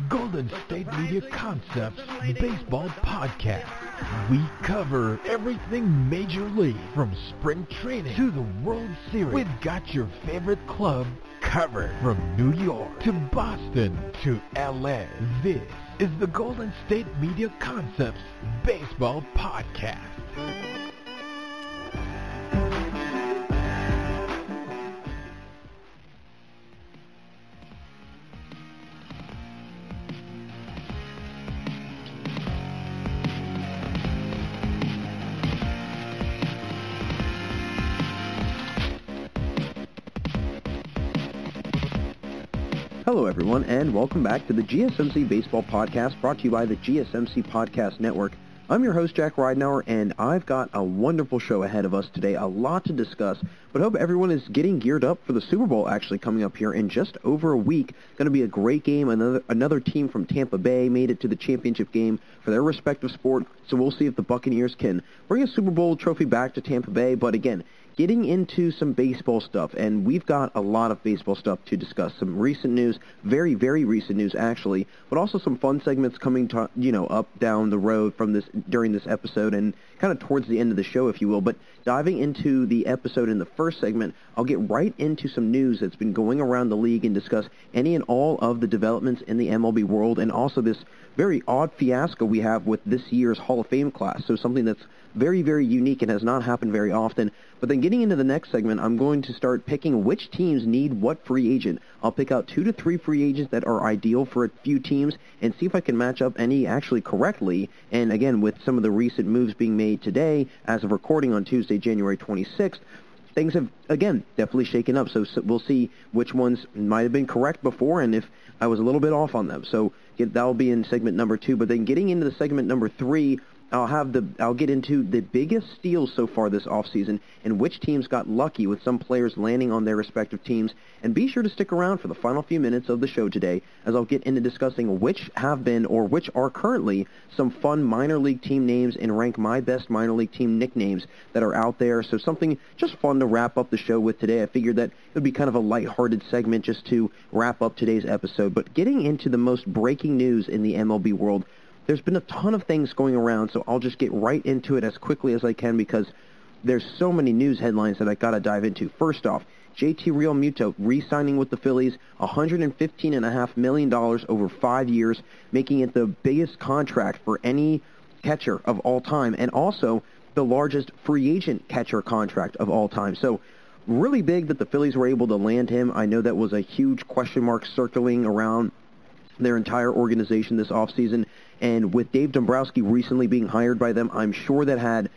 Golden State Media Concepts Baseball Podcast. We cover everything Major League, from spring training to the World Series. We've got your favorite club covered, from New York to Boston to LA. This is the Golden State Media Concepts Baseball Podcast. Hello everyone, and welcome back to the GSMC Baseball Podcast, brought to you by the GSMC Podcast Network. I'm your host, Jack Ridenour, and I've got a wonderful show ahead of us today, a lot to discuss, but hope everyone is getting geared up for the Super Bowl actually coming up here in just over a week. Going to be a great game. Another team from Tampa Bay made it to the championship game for their respective sport, so we'll see if the Buccaneers can bring a Super Bowl trophy back to Tampa Bay, but again, getting into some baseball stuff, and we've got a lot of baseball stuff to discuss. Some recent news, very, very recent news actually, but also some fun segments coming to, up down the road from this during this episode and kind of towards the end of the show, if you will. But diving into the episode in the first segment, I'll get right into some news that's been going around the league and discuss any and all of the developments in the MLB world, and also this very odd fiasco we have with this year's Hall of Fame class. So something that's very, very unique and has not happened very often. But then getting into the next segment, I'm going to start picking which teams need what free agent. I'll pick out 2 to 3 free agents that are ideal for a few teams and see if I can match up any actually correctly. And again, with some of the recent moves being made today, as of recording on Tuesday, January 26th, things have, again, definitely shaken up. So we'll see which ones might have been correct before and if I was a little bit off on them. So that'll be in segment number 2. But then getting into the segment number 3, I'll get into the biggest steals so far this offseason and which teams got lucky with some players landing on their respective teams. And be sure to stick around for the final few minutes of the show today, as I'll get into discussing which have been or which are currently some fun minor league team names and rank my best minor league team nicknames that are out there. So something just fun to wrap up the show with today. I figured that it would be kind of a lighthearted segment just to wrap up today's episode. But getting into the most breaking news in the MLB world, there's been a ton of things going around, so I'll just get right into it as quickly as I can because there's so many news headlines that I got to dive into. First off, JT Realmuto re-signing with the Phillies, $115.5 million over 5 years, making it the biggest contract for any catcher of all time, and also the largest free agent catcher contract of all time. So really big that the Phillies were able to land him. I know that was a huge question mark circling around their entire organization this offseason. And with Dave Dombrowski recently being hired by them, I'm sure that had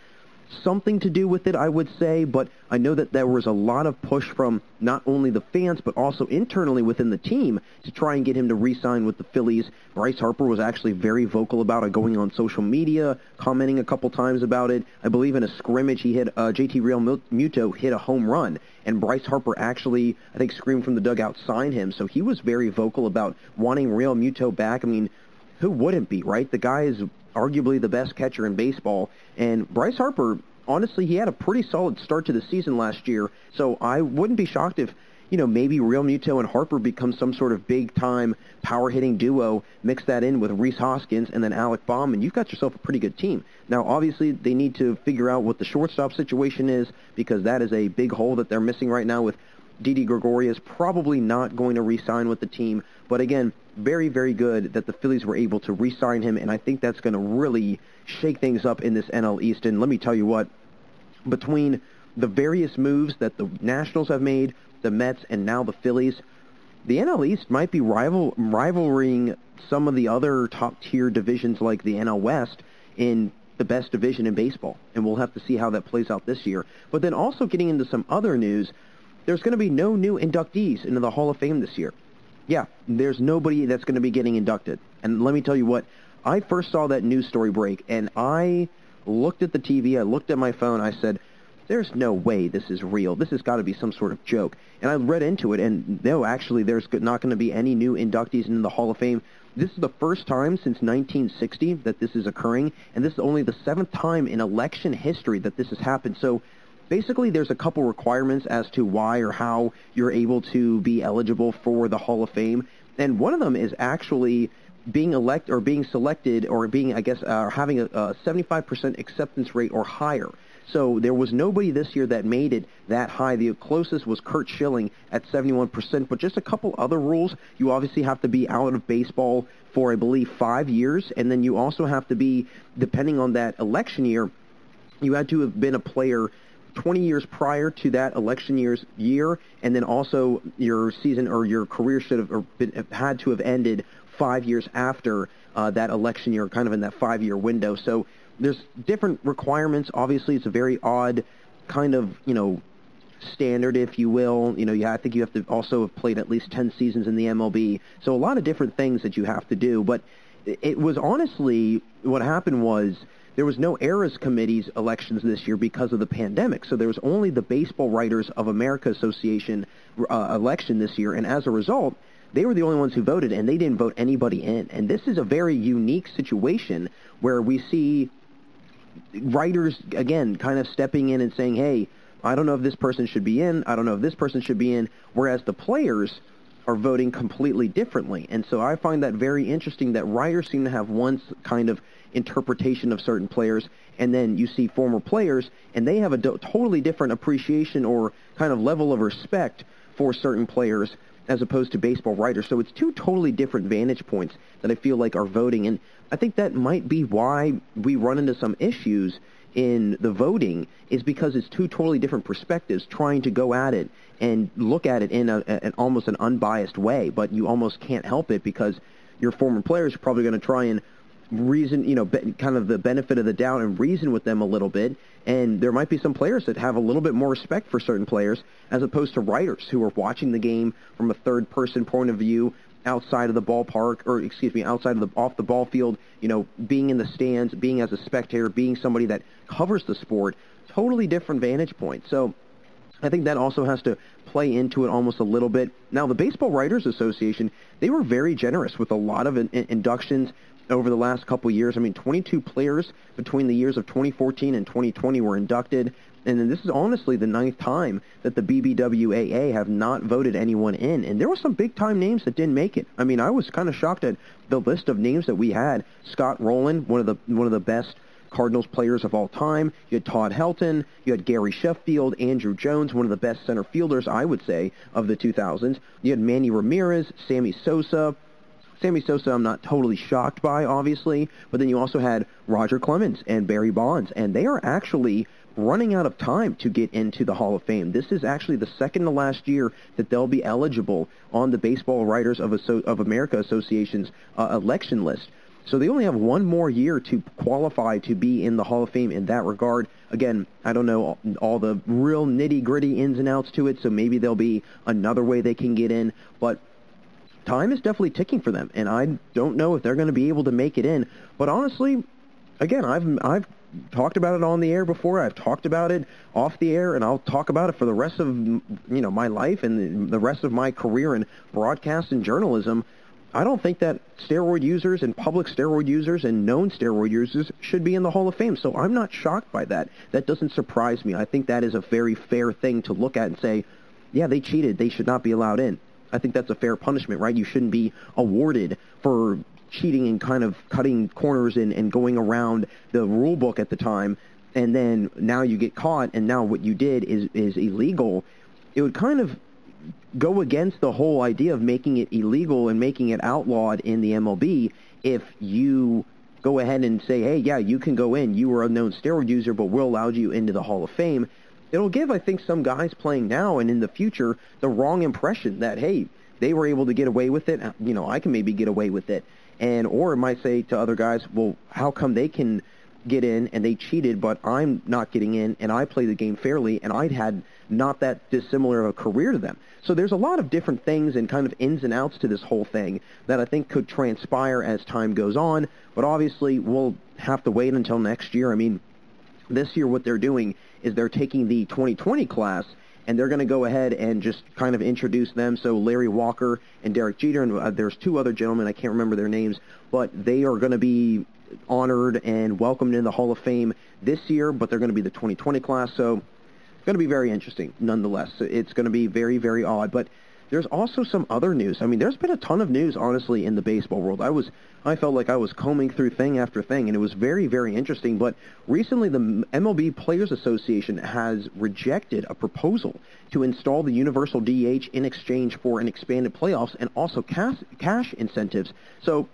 something to do with it, I would say. But I know that there was a lot of push from not only the fans, but also internally within the team to try and get him to re-sign with the Phillies. Bryce Harper was actually very vocal about it, going on social media, commenting a couple times about it. I believe in a scrimmage, he hit JT Realmuto hit a home run, and Bryce Harper actually, I think, screamed from the dugout, sign him. So he was very vocal about wanting Realmuto back. I mean, who wouldn't be, right? The guy is arguably the best catcher in baseball. And Bryce Harper, honestly, he had a pretty solid start to the season last year. So I wouldn't be shocked if, maybe Realmuto and Harper become some sort of big-time power-hitting duo, mix that in with Rhys Hoskins and then Alec Baum, and you've got yourself a pretty good team. Now, obviously, they need to figure out what the shortstop situation is, because that is a big hole that they're missing right now with Didi Gregorius probably not going to re-sign with the team. But again, very, very good that the Phillies were able to re-sign him, and I think that's going to really shake things up in this NL East. And let me tell you what, between the various moves that the Nationals have made, the Mets, and now the Phillies, the NL East might be rivaling some of the other top-tier divisions like the NL West in the best division in baseball. And we'll have to see how that plays out this year. But then also getting into some other news, there's going to be no new inductees into the Hall of Fame this year. Yeah, there's nobody that's going to be getting inducted. And let me tell you what, I first saw that news story break, and I looked at the TV, I looked at my phone, I said, there's no way this is real. This has got to be some sort of joke. And I read into it, and no, actually, there's not going to be any new inductees into the Hall of Fame. This is the first time since 1960 that this is occurring, and this is only the 7th time in election history that this has happened. So basically there's a couple requirements as to why or how you're able to be eligible for the Hall of Fame. And one of them is actually being selected or being, having a 75% acceptance rate or higher. So there was nobody this year that made it that high. The closest was Curt Schilling at 71%, but just a couple other rules. You obviously have to be out of baseball for, I believe, 5 years, and then you also have to be, depending on that election year, you had to have been a player 20 years prior to that election year, and then also your season or your career had to have ended 5 years after that election year, kind of in that 5-year window. So there's different requirements. Obviously, it's a very odd kind of, standard, if you will. I think you have to also have played at least 10 seasons in the MLB. So a lot of different things that you have to do. But it was honestly, what happened was there was no Eras Committee's elections this year because of the pandemic. So there was only the Baseball Writers of America Association election this year. And as a result, they were the only ones who voted, and they didn't vote anybody in. And this is a very unique situation where we see writers, again, kind of stepping in and saying, hey, I don't know if this person should be in, I don't know if this person should be in, whereas the players are voting completely differently. And so I find that very interesting that writers seem to have one kind of interpretation of certain players, and then you see former players, and they have a totally different appreciation or kind of level of respect for certain players as opposed to baseball writers. So it's two totally different vantage points that I feel like are voting, and I think that might be why we run into some issues in the voting, is because it's two totally different perspectives trying to go at it and look at it in an almost an unbiased way, but you almost can't help it because your former players are probably going to try and reason, kind of the benefit of the doubt and reason with them a little bit, and there might be some players that have a little bit more respect for certain players as opposed to writers who are watching the game from a third-person point of view, outside of the ballpark, outside of off the ball field, being in the stands, being as a spectator, being somebody that covers the sport, totally different vantage point. So I think that also has to play into it almost a little bit. Now, the Baseball Writers Association, they were very generous with a lot of inductions over the last couple of years. 22 players between the years of 2014 and 2020 were inducted. And then this is honestly the 9th time that the BBWAA have not voted anyone in. And there were some big-time names that didn't make it. I was kind of shocked at the list of names that we had. Scott Rowland, one of the best Cardinals players of all time. You had Todd Helton. You had Gary Sheffield, Andrew Jones, one of the best center fielders, I would say, of the 2000s. You had Manny Ramirez, Sammy Sosa. Sammy Sosa I'm not totally shocked by, obviously, but then you also had Roger Clemens and Barry Bonds, and they are actually running out of time to get into the Hall of Fame. This is actually the second to last year that they'll be eligible on the Baseball Writers of America Association's election list. So they only have one more year to qualify to be in the Hall of Fame in that regard. Again, I don't know all the real nitty-gritty ins and outs to it, so maybe there'll be another way they can get in, but time is definitely ticking for them, and I don't know if they're going to be able to make it in. But honestly, again, I've talked about it on the air before. I've talked about it off the air, and I'll talk about it for the rest of my life and the rest of my career in broadcast and journalism. I don't think that steroid users and public steroid users and known steroid users should be in the Hall of Fame. So I'm not shocked by that. That doesn't surprise me. I think that is a very fair thing to look at and say, yeah, they cheated. They should not be allowed in. I think that's a fair punishment, right? You shouldn't be awarded for cheating and kind of cutting corners and going around the rule book at the time, and then now you get caught, and now what you did is illegal. It would kind of go against the whole idea of making it illegal and making it outlawed in the MLB if you go ahead and say, hey, yeah, you can go in. You were a known steroid user, but we'll allow you into the Hall of Fame. It'll give, I think, some guys playing now and in the future the wrong impression that, hey, they were able to get away with it. I can maybe get away with it. Or it might say to other guys, well, how come they can get in and they cheated, but I'm not getting in and I play the game fairly and I'd had not that dissimilar of a career to them. So there's a lot of different things and kind of ins and outs to this whole thing that I think could transpire as time goes on. But obviously, we'll have to wait until next year. This year what they're doing is they're taking the 2020 class and they're going to go ahead and just kind of introduce them. So Larry Walker and Derek Jeter, and there's two other gentlemen, I can't remember their names, but they are going to be honored and welcomed in the Hall of Fame this year, but they're going to be the 2020 class. So going to be very interesting nonetheless. It's going to be very, very odd. But there's also some other news. I mean, there's been a ton of news, honestly, in the baseball world. I felt like I was combing through thing after thing, and it was very, very interesting. But recently, the MLB Players Association has rejected a proposal to install the universal DH in exchange for an expanded playoffs and also cash incentives. So,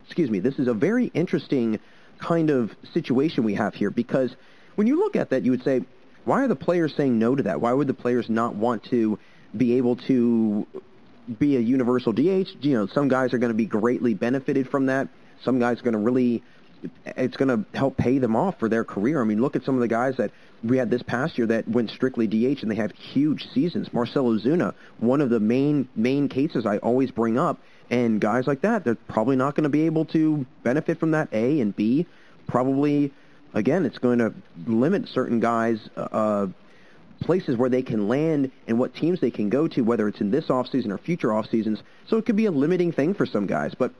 excuse me, this is a very interesting kind of situation we have here, because when you look at that, you would say, why are the players saying no to that? Why would the players not want to be able to be a universal DH? You know, some guys are going to be greatly benefited from that. Some guys are going to really, it's going to help pay them off for their career. I mean, look at some of the guys that we had this past year that went strictly DH and they had huge seasons. Marcell Ozuna, one of the main cases I always bring up. And guys like that, they're probably not going to be able to benefit from that, A, and B, probably, again, it's going to limit certain guys' places where they can land and what teams they can go to, whether it's in this offseason or future offseasons. So it could be a limiting thing for some guys. But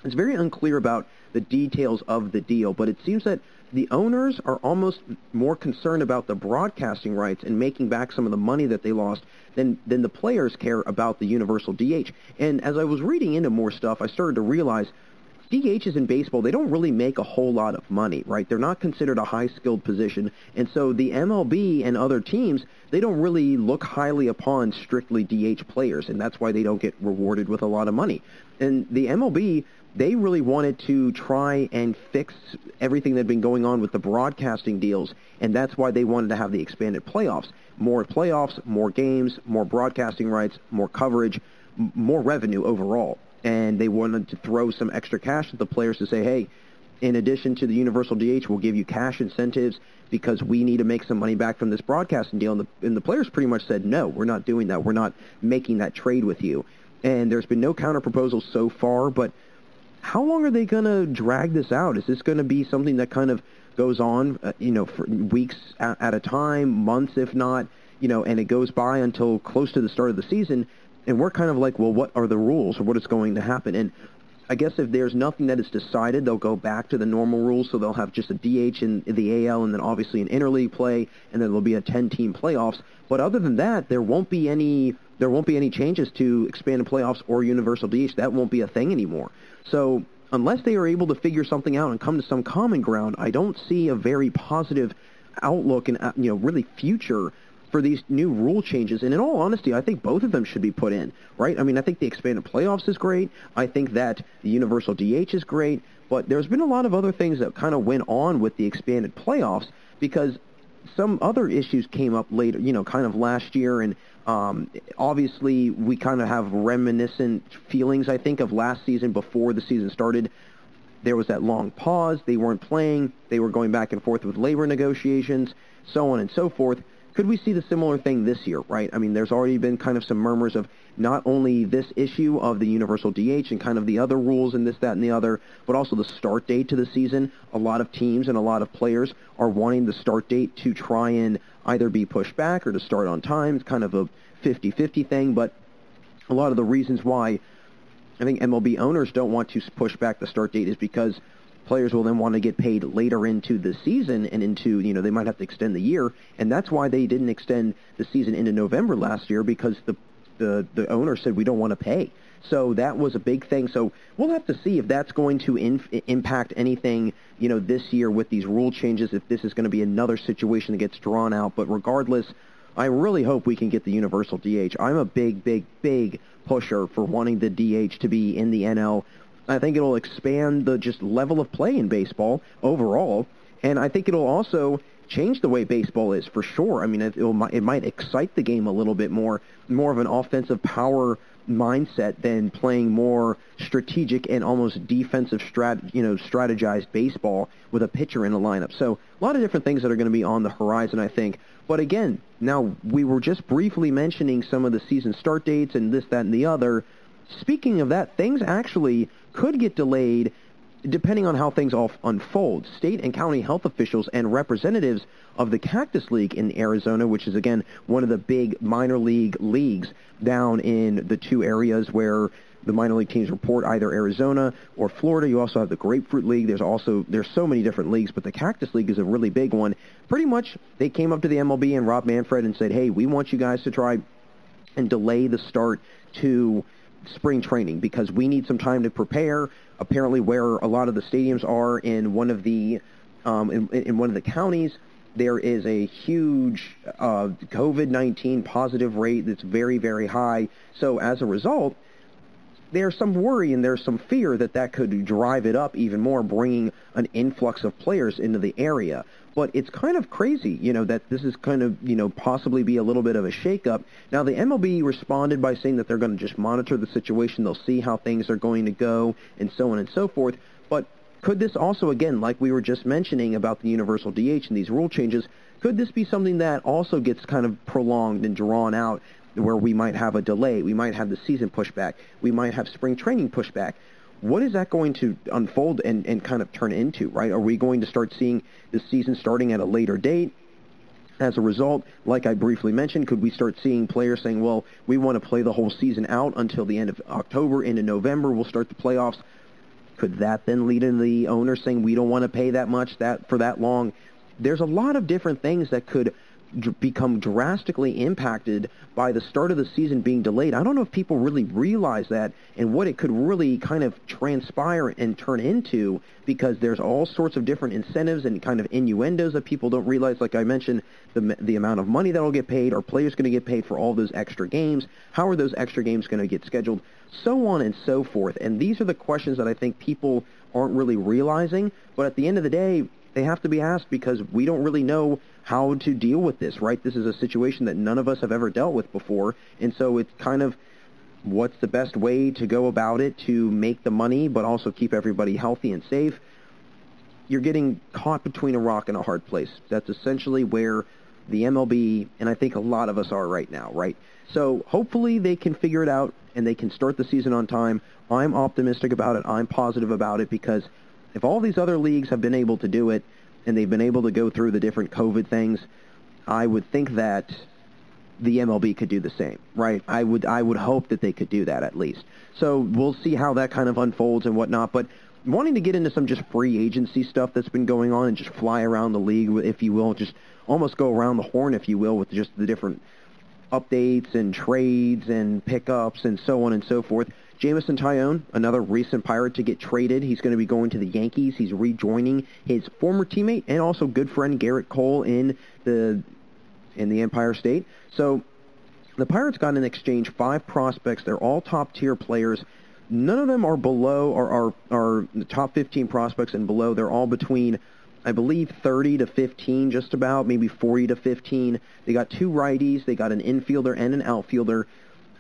it's very unclear about the details of the deal. But it seems that the owners are almost more concerned about the broadcasting rights and making back some of the money that they lost than the players care about the universal DH. And as I was reading into more stuff, I started to realize DHs in baseball, they don't really make a whole lot of money, right? They're not considered a high-skilled position. And so the MLB and other teams, they don't really look highly upon strictly DH players, and that's why they don't get rewarded with a lot of money. And the MLB, they really wanted to try and fix everything that had been going on with the broadcasting deals, and that's why they wanted to have the expanded playoffs. More playoffs, more games, more broadcasting rights, more coverage, more revenue overall. And they wanted to throw some extra cash at the players to say, hey, in addition to the universal DH, we'll give you cash incentives because we need to make some money back from this broadcasting deal. And the players pretty much said, no, we're not doing that. We're not making that trade with you. And there's been no counter-proposal so far, but how long are they going to drag this out? Is this going to be something that kind of goes on, for weeks at a time, months if not, and it goes by until close to the start of the season? And we're kind of like, well, what are the rules or what is going to happen? And I guess if there's nothing that is decided, they'll go back to the normal rules. So they'll have just a DH in the AL and then obviously an interleague play, and then there'll be a 10-team playoffs. But other than that, there won't be any changes to expanded playoffs or universal DH. That won't be a thing anymore. So unless they are able to figure something out and come to some common ground, I don't see a very positive outlook and really future for these new rule changes. And in all honesty, I think both of them should be put in, right? I mean, I think the expanded playoffs is great. I think that the universal DH is great. But there's been a lot of other things that kind of went on with the expanded playoffs because some other issues came up later, kind of last year. And obviously, we kind of have reminiscent feelings, I think, of last season before the season started. There was that long pause. They weren't playing. They were going back and forth with labor negotiations, so on and so forth. Could we see the similar thing this year, right? I mean, there's already been kind of some murmurs of not only this issue of the universal DH and kind of the other rules and this, that, and the other, but also the start date to the season. A lot of teams and a lot of players are wanting the start date to try and either be pushed back or to start on time. It's kind of a 50-50 thing, but a lot of the reasons why I think MLB owners don't want to push back the start date is because players will then want to get paid later into the season and into, they might have to extend the year. And that's why they didn't extend the season into November last year because the owner said we don't want to pay. So that was a big thing. So we'll have to see if that's going to impact anything, this year with these rule changes, if this is going to be another situation that gets drawn out. But regardless, I really hope we can get the universal DH. I'm a big, big, big pusher for wanting the DH to be in the NL. I think it'll expand the just level of play in baseball overall, and I think it'll also change the way baseball is for sure. I mean, it might excite the game a little bit more of an offensive power mindset than playing more strategic and almost defensive strategized baseball with a pitcher in the lineup. So a lot of different things that are going to be on the horizon, I think. But again, now we were just briefly mentioning some of the season start dates and this, that, and the other. Speaking of that, things actually could get delayed depending on how things all unfold. State and county health officials and representatives of the Cactus League in Arizona, which is, again, one of the big minor leagues down in the two areas where the minor league teams report, either Arizona or Florida. You also have the Grapefruit League. There's so many different leagues, but the Cactus League is a really big one. Pretty much, they came up to the MLB and Rob Manfred and said, hey, we want you guys to try and delay the start to spring training because we need some time to prepare. Apparently, where a lot of the stadiums are in one of the in one of the counties, there is a huge COVID-19 positive rate that's very, very high. So as a result, there's some worry and there's some fear that could drive it up even more, bringing an influx of players into the area. But it's kind of crazy, that this is kind of, possibly be a little bit of a shakeup. Now, the MLB responded by saying that they're going to just monitor the situation. They'll see how things are going to go and so on and so forth. But could this also, again, like we were just mentioning about the universal DH and these rule changes, could this be something that also gets kind of prolonged and drawn out where we might have a delay, we might have the season pushback, we might have spring training pushback? What is that going to unfold and kind of turn into, right? Are we going to start seeing the season starting at a later date? As a result, like I briefly mentioned, could we start seeing players saying, well, we want to play the whole season out until the end of October, into November, we'll start the playoffs? Could that then lead into the owner saying we don't want to pay that much for that long? There's a lot of different things that could become drastically impacted by the start of the season being delayed. I don't know if people really realize that and what it could really kind of transpire and turn into, because there's all sorts of different incentives and kind of innuendos that people don't realize. Like I mentioned, the amount of money that will get paid. Are players going to get paid for all those extra games? How are those extra games going to get scheduled? So on and so forth. And these are the questions that I think people aren't really realizing. But at the end of the day, they have to be asked because we don't really know how to deal with this, right? This is a situation that none of us have ever dealt with before. And so it's kind of what's the best way to go about it to make the money but also keep everybody healthy and safe. You're getting caught between a rock and a hard place. That's essentially where the MLB, and I think a lot of us are right now, right? So hopefully they can figure it out and they can start the season on time. I'm optimistic about it. I'm positive about it because if all these other leagues have been able to do it and they've been able to go through the different COVID things, I would think that the MLB could do the same, right? I would hope that they could do that at least. So we'll see how that kind of unfolds and whatnot. But wanting to get into some just free agency stuff that's been going on and just fly around the league, if you will, just almost go around the horn, if you will, with just the different updates and trades and pickups and so on and so forth. Jameson Taion, another recent Pirate to get traded. He's going to be going to the Yankees. He's rejoining his former teammate and also good friend Garrett Cole in the Empire State. So the Pirates got in exchange 5 prospects. They're all top-tier players. None of them are below or are the top 15 prospects and below. They're all between, I believe, 30 to 15, just about, maybe 40 to 15. They got 2 righties. They got an infielder and an outfielder.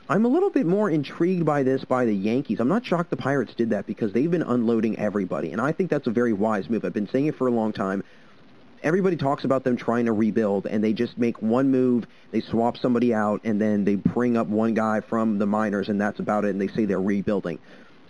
I'm a little bit more intrigued by this by the Yankees. I'm not shocked the Pirates did that because they've been unloading everybody, and I think that's a very wise move. I've been saying it for a long time. Everybody talks about them trying to rebuild, and they just make one move, they swap somebody out, and then they bring up one guy from the minors, and that's about it, and they say they're rebuilding.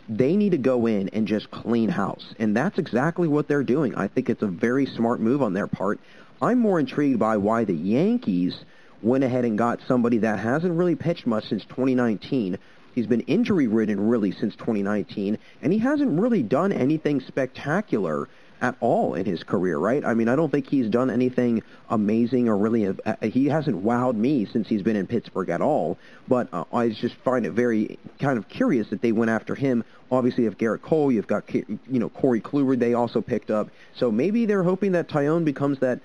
They need to go in and just clean house, and that's exactly what they're doing. I think it's a very smart move on their part. I'm more intrigued by why the Yankees went ahead and got somebody that hasn't really pitched much since 2019. He's been injury-ridden really since 2019, and he hasn't really done anything spectacular at all in his career, right? I mean, I don't think he's done anything amazing or really, he hasn't wowed me since he's been in Pittsburgh at all, but I just find it very kind of curious that they went after him. Obviously, you have Garrett Cole, you've got, Corey Kluber they also picked up, so maybe they're hoping that Taion becomes that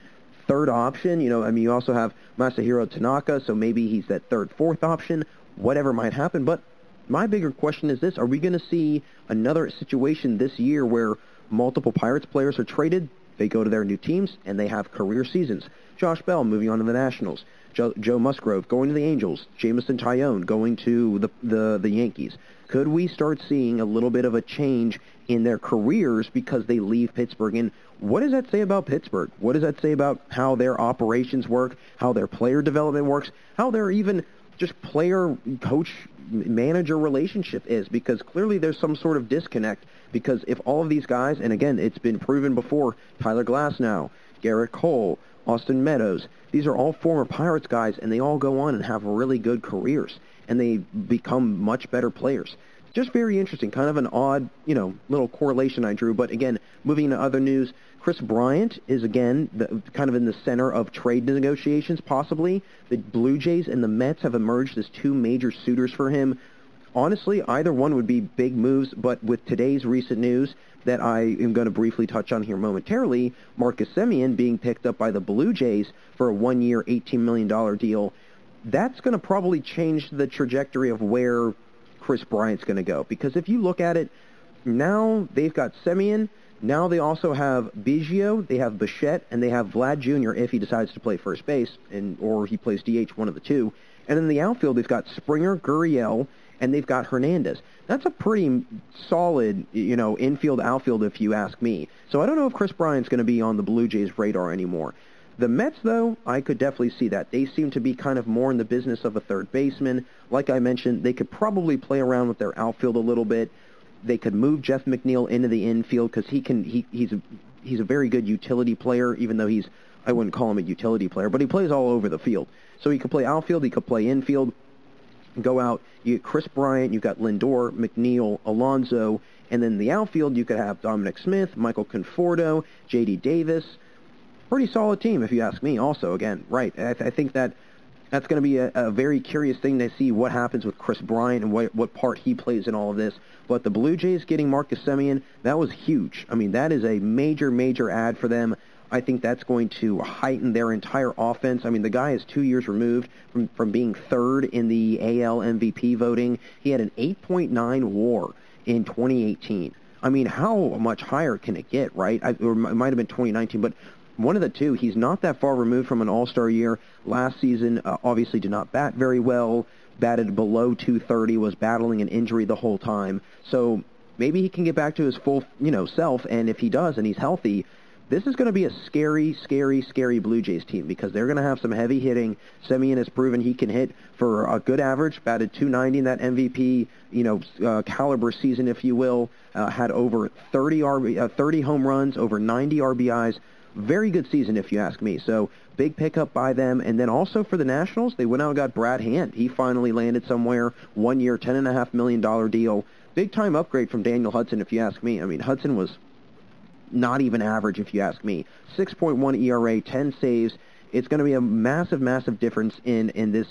third option. You also have Masahiro Tanaka, so maybe he's that third, fourth option, whatever might happen. But my bigger question is this: are we going to see another situation this year where multiple Pirates players are traded, they go to their new teams, and they have career seasons? Josh Bell moving on to the Nationals, Joe Musgrove going to the Angels, Jameson Taion going to the Yankees. Could we start seeing a little bit of a change in their careers because they leave Pittsburgh? And what does that say about Pittsburgh? What does that say about how their operations work, how their player development works, how their even just player-coach-manager relationship is? Because clearly there's some sort of disconnect, because if all of these guys, and again, it's been proven before, Tyler Glasnow, Garrett Cole, Austin Meadows, these are all former Pirates guys, and they all go on and have really good careers, and they become much better players. just very interesting. Kind of an odd, little correlation I drew. But again, moving into other news, Chris Bryant is, again, kind of in the center of trade negotiations, possibly. The Blue Jays and the Mets have emerged as two major suitors for him. Honestly, either one would be big moves, but with today's recent news that I am going to briefly touch on here momentarily, Marcus Simeon being picked up by the Blue Jays for a one-year, $18 million deal, that's going to probably change the trajectory of where Chris Bryant's going to go. Because if you look at it, now they've got Simeon, now they also have Biggio, they have Bichette, and they have Vlad Jr. if he decides to play first base, or he plays DH, one of the two. And in the outfield, they've got Springer, Gurriel, and they've got Hernandez. That's a pretty solid, infield, outfield, if you ask me. So I don't know if Chris Bryant's going to be on the Blue Jays' radar anymore. The Mets, though, I could definitely see that. They seem to be kind of more in the business of a third baseman. Like I mentioned, they could probably play around with their outfield a little bit. They could move Jeff McNeil into the infield because he's a very good utility player, even though I wouldn't call him a utility player, but he plays all over the field. So he could play outfield, he could play infield. Go out, you get Chris Bryant, you've got Lindor, McNeil, Alonso, and then the outfield you could have Dominic Smith, Michael Conforto, J.D. Davis. Pretty solid team, if you ask me, also, again, right. I think that's going to be a very curious thing to see what happens with Chris Bryant and what part he plays in all of this. But the Blue Jays getting Marcus Simeon, that was huge. I mean, that is a major, major add for them. I think that's going to heighten their entire offense. I mean, the guy is 2 years removed from being third in the AL MVP voting. He had an 8.9 WAR in 2018. I mean, how much higher can it get, right? Or it might have been 2019, but one of the two. He's not that far removed from an all-star year. Last season, obviously did not bat very well, batted below 230, was battling an injury the whole time. So maybe he can get back to his full, self, and if he does and he's healthy, this is going to be a scary, scary, scary Blue Jays team because they're going to have some heavy hitting. Simeon has proven he can hit for a good average, batted 290 in that MVP, caliber season, if you will, had over 30 home runs, over 90 RBIs. Very good season, if you ask me. So big pickup by them. And then also for the Nationals, they went out and got Brad Hand. He finally landed somewhere, 1 year, $10.5 million deal. Big-time upgrade from Daniel Hudson, if you ask me. I mean, Hudson was not even average, if you ask me. 6.1 ERA, 10 saves. It's going to be a massive, massive difference in this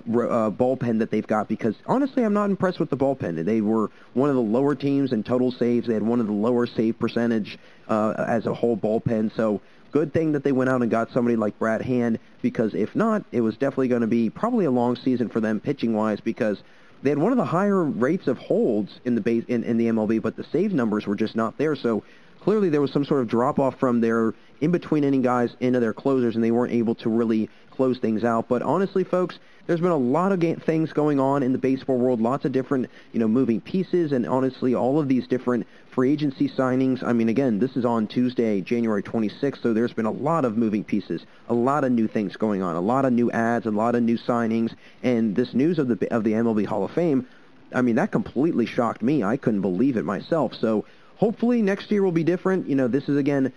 bullpen that they've got because, honestly, I'm not impressed with the bullpen. They were one of the lower teams in total saves. They had one of the lower save percentage as a whole bullpen. So good thing that they went out and got somebody like Brad Hand because if not, it was definitely going to be probably a long season for them pitching-wise because they had one of the higher rates of holds in the MLB, but the save numbers were just not there. So clearly there was some sort of drop-off from their in-between inning guys into their closers, and they weren't able to really close things out. But honestly, folks, there's been a lot of things going on in the baseball world, lots of different, moving pieces, and honestly, all of these different free agency signings. I mean, again, this is on Tuesday, January 26th, so there's been a lot of moving pieces, a lot of new things going on, a lot of new ads, a lot of new signings, and this news of the MLB Hall of Fame, I mean, that completely shocked me. I couldn't believe it myself. So hopefully next year will be different. This is, again,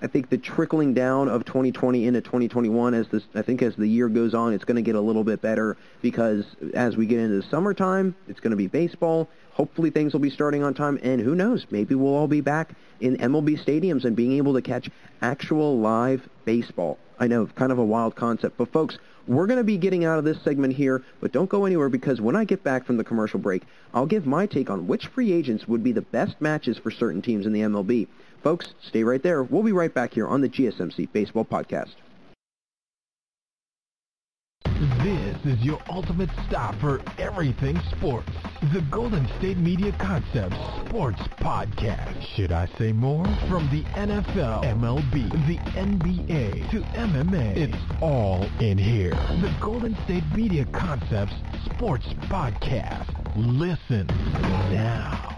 I think the trickling down of 2020 into 2021 as the year goes on, it's going to get a little bit better because as we get into the summertime, it's going to be baseball. Hopefully things will be starting on time, and who knows, maybe we'll all be back in MLB stadiums and being able to catch actual live baseball. I know, kind of a wild concept, but folks, we're going to be getting out of this segment here, but don't go anywhere because when I get back from the commercial break, I'll give my take on which free agents would be the best matches for certain teams in the MLB. Folks, stay right there. We'll be right back here on the GSMC Baseball Podcast. This is your ultimate stop for everything sports. The Golden State Media Concepts Sports Podcast. Should I say more? From the NFL, MLB, the NBA, to MMA, it's all in here. The Golden State Media Concepts Sports Podcast. Listen now.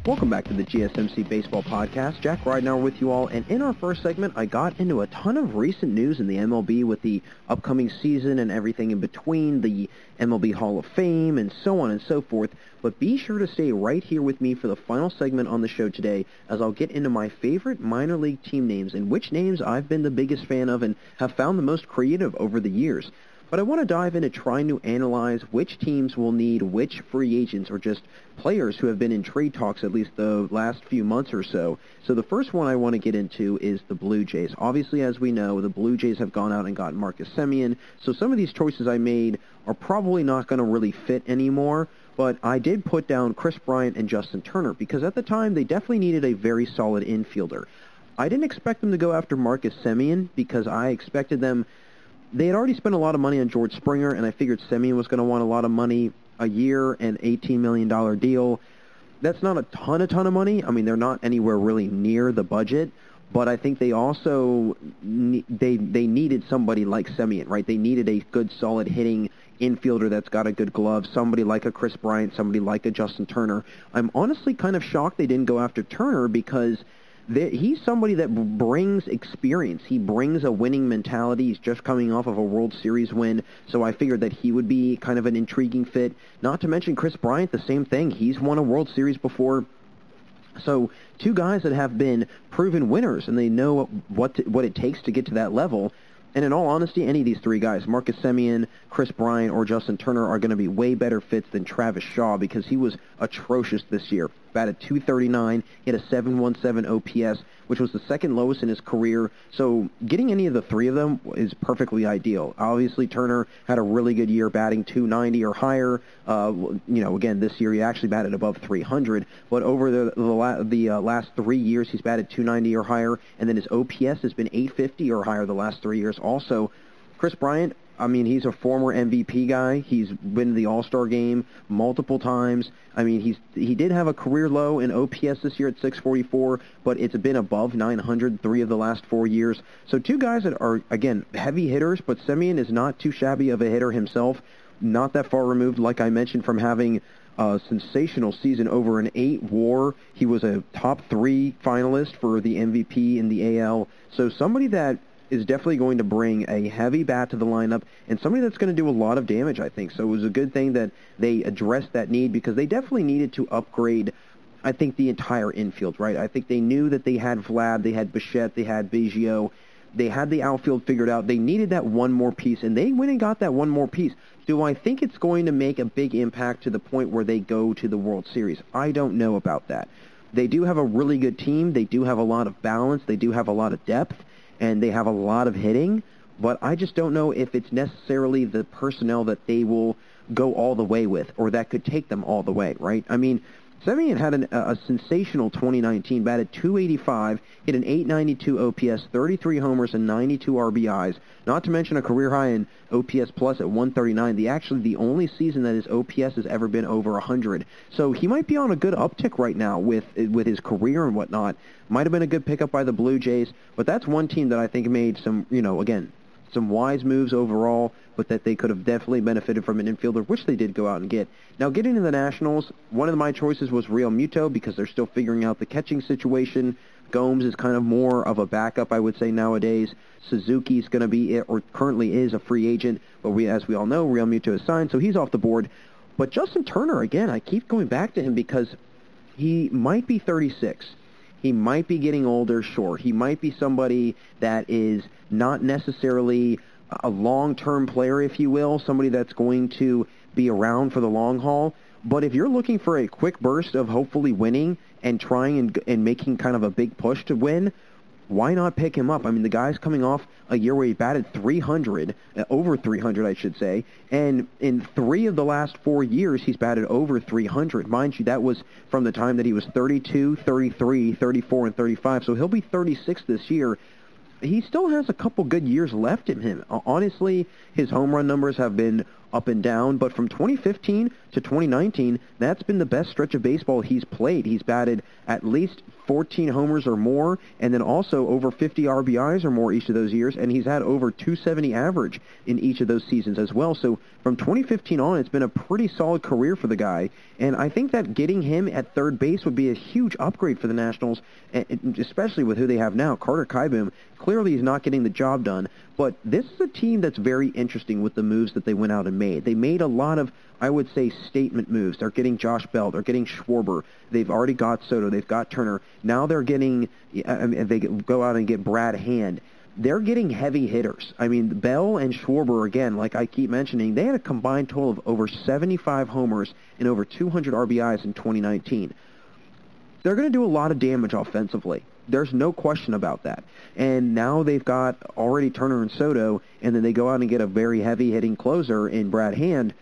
Welcome back to the GSMC Baseball Podcast. Jack Ridenour with you all, and in our first segment, I got into a ton of recent news in the MLB with the upcoming season and everything in between, the MLB Hall of Fame, and so on and so forth. But be sure to stay right here with me for the final segment on the show today, as I'll get into my favorite minor league team names and which names I've been the biggest fan of and have found the most creative over the years. But I want to dive into trying to analyze which teams will need which free agents or just players who have been in trade talks at least the last few months or so. So the first one I want to get into is the Blue Jays. Obviously, as we know, the Blue Jays have gone out and gotten Marcus Simeon. So some of these choices I made are probably not going to really fit anymore. But I did put down Chris Bryant and Justin Turner because at the time they definitely needed a very solid infielder. I didn't expect them to go after Marcus Simeon because I expected them. They had already spent a lot of money on George Springer, and I figured Simeon was going to want a lot of money, a year, an $18 million deal. That's not a ton of money. I mean, they're not anywhere really near the budget, but I think they also they needed somebody like Simeon, right? They needed a good, solid hitting infielder that's got a good glove, somebody like a Chris Bryant, somebody like a Justin Turner. I'm honestly kind of shocked they didn't go after Turner because he's somebody that brings experience. He brings a winning mentality. He's just coming off of a World Series win, so I figured that he would be kind of an intriguing fit. Not to mention Chris Bryant, the same thing. He's won a World Series before. So two guys that have been proven winners, and they know what it takes to get to that level. And in all honesty, any of these three guys, Marcus Simeon, Chris Bryant, or Justin Turner, are going to be way better fits than Travis Shaw because he was atrocious this year. Batted .239, hit a .717 OPS, which was the second lowest in his career. So getting any of the three of them is perfectly ideal. Obviously, Turner had a really good year batting .290 or higher. Again, this year he actually batted above .300. But over the last 3 years, he's batted .290 or higher. And then his OPS has been .850 or higher the last 3 years. Also, Chris Bryant, I mean, he's a former MVP guy. He's been to the All-Star game multiple times. I mean, he did have a career low in OPS this year at .644, but it's been above .900 3 of the last 4 years. So two guys that are, again, heavy hitters, but Simeon is not too shabby of a hitter himself. Not that far removed, like I mentioned, from having a sensational season over an 8 WAR. He was a top 3 finalist for the MVP in the AL. So somebody that is definitely going to bring a heavy bat to the lineup and somebody that's going to do a lot of damage, I think. So it was a good thing that they addressed that need because they definitely needed to upgrade, I think, the entire infield, right? I think they knew that they had Vlad, they had Bichette, they had Biggio, they had the outfield figured out. They needed that one more piece, and they went and got that one more piece. Do I think it's going to make a big impact to the point where they go to the World Series? I don't know about that. They do have a really good team. They do have a lot of balance. They do have a lot of depth. And they have a lot of hitting, but I just don't know if it's necessarily the personnel that they will go all the way with or that could take them all the way, right? I mean, Simeon had a sensational 2019, batted .285, hit an .892 OPS, 33 homers, and 92 RBIs, not to mention a career high in OPS plus at 139, actually the only season that his OPS has ever been over 100. So he might be on a good uptick right now with his career and whatnot. Might have been a good pickup by the Blue Jays, but that's one team that I think made some, again, some wise moves overall, but that they could have definitely benefited from an infielder, which they did go out and get. Now, getting to the Nationals, one of my choices was Real Muto because they're still figuring out the catching situation. Gomes is kind of more of a backup, I would say, nowadays. Suzuki's going to be, or currently is, a free agent, but as we all know, Real Muto is signed, so he's off the board. But Justin Turner, again, I keep going back to him because he might be 36. He might be getting older, sure. He might be somebody that is not necessarily a long-term player, if you will, somebody that's going to be around for the long haul. But if you're looking for a quick burst of hopefully winning and trying and making kind of a big push to win, why not pick him up? I mean, the guy's coming off a year where he batted .300, over .300, I should say, and in 3 of the last 4 years, he's batted over .300. Mind you, that was from the time that he was 32, 33, 34, and 35, so he'll be 36 this year. He still has a couple good years left in him. Honestly, his home run numbers have been up and down, but from 2015 to 2019, that's been the best stretch of baseball he's played. He's batted at least 14 homers or more, and then also over 50 RBIs or more each of those years, and he's had over 270 average in each of those seasons as well. So from 2015 on, it's been a pretty solid career for the guy, and I think that getting him at third base would be a huge upgrade for the Nationals, especially with who they have now. Carter Kieboom clearly is not getting the job done, but this is a team that's very interesting with the moves that they went out and made. They made a lot of, I would say, statement moves. They're getting Josh Bell. They're getting Schwarber. They've already got Soto. They've got Turner. Now they're getting, they go out and get Brad Hand. They're getting heavy hitters. I mean, Bell and Schwarber, again, like I keep mentioning, they had a combined total of over 75 homers and over 200 RBIs in 2019. They're going to do a lot of damage offensively. There's no question about that. And now they've got already Turner and Soto, and then they go out and get a very heavy-hitting closer in Brad Hand.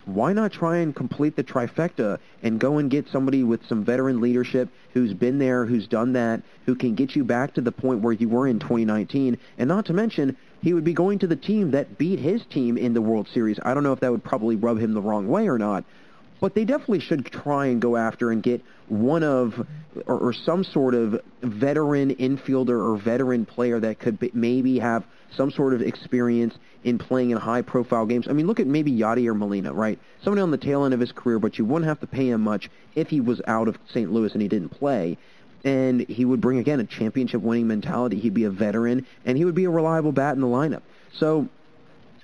Why not try and complete the trifecta and go and get somebody with some veteran leadership who's been there, who's done that, who can get you back to the point where you were in 2019? And not to mention, he would be going to the team that beat his team in the World Series. I don't know if that would probably rub him the wrong way or not, but they definitely should try and go after and get one of, or some sort of veteran infielder or veteran player that could maybe have some sort of experience in playing in high-profile games. I mean, look at maybe Yadier Molina, right? Somebody on the tail end of his career, but you wouldn't have to pay him much if he was out of St. Louis and he didn't play. And he would bring, again, a championship-winning mentality. He'd be a veteran, and he would be a reliable bat in the lineup. So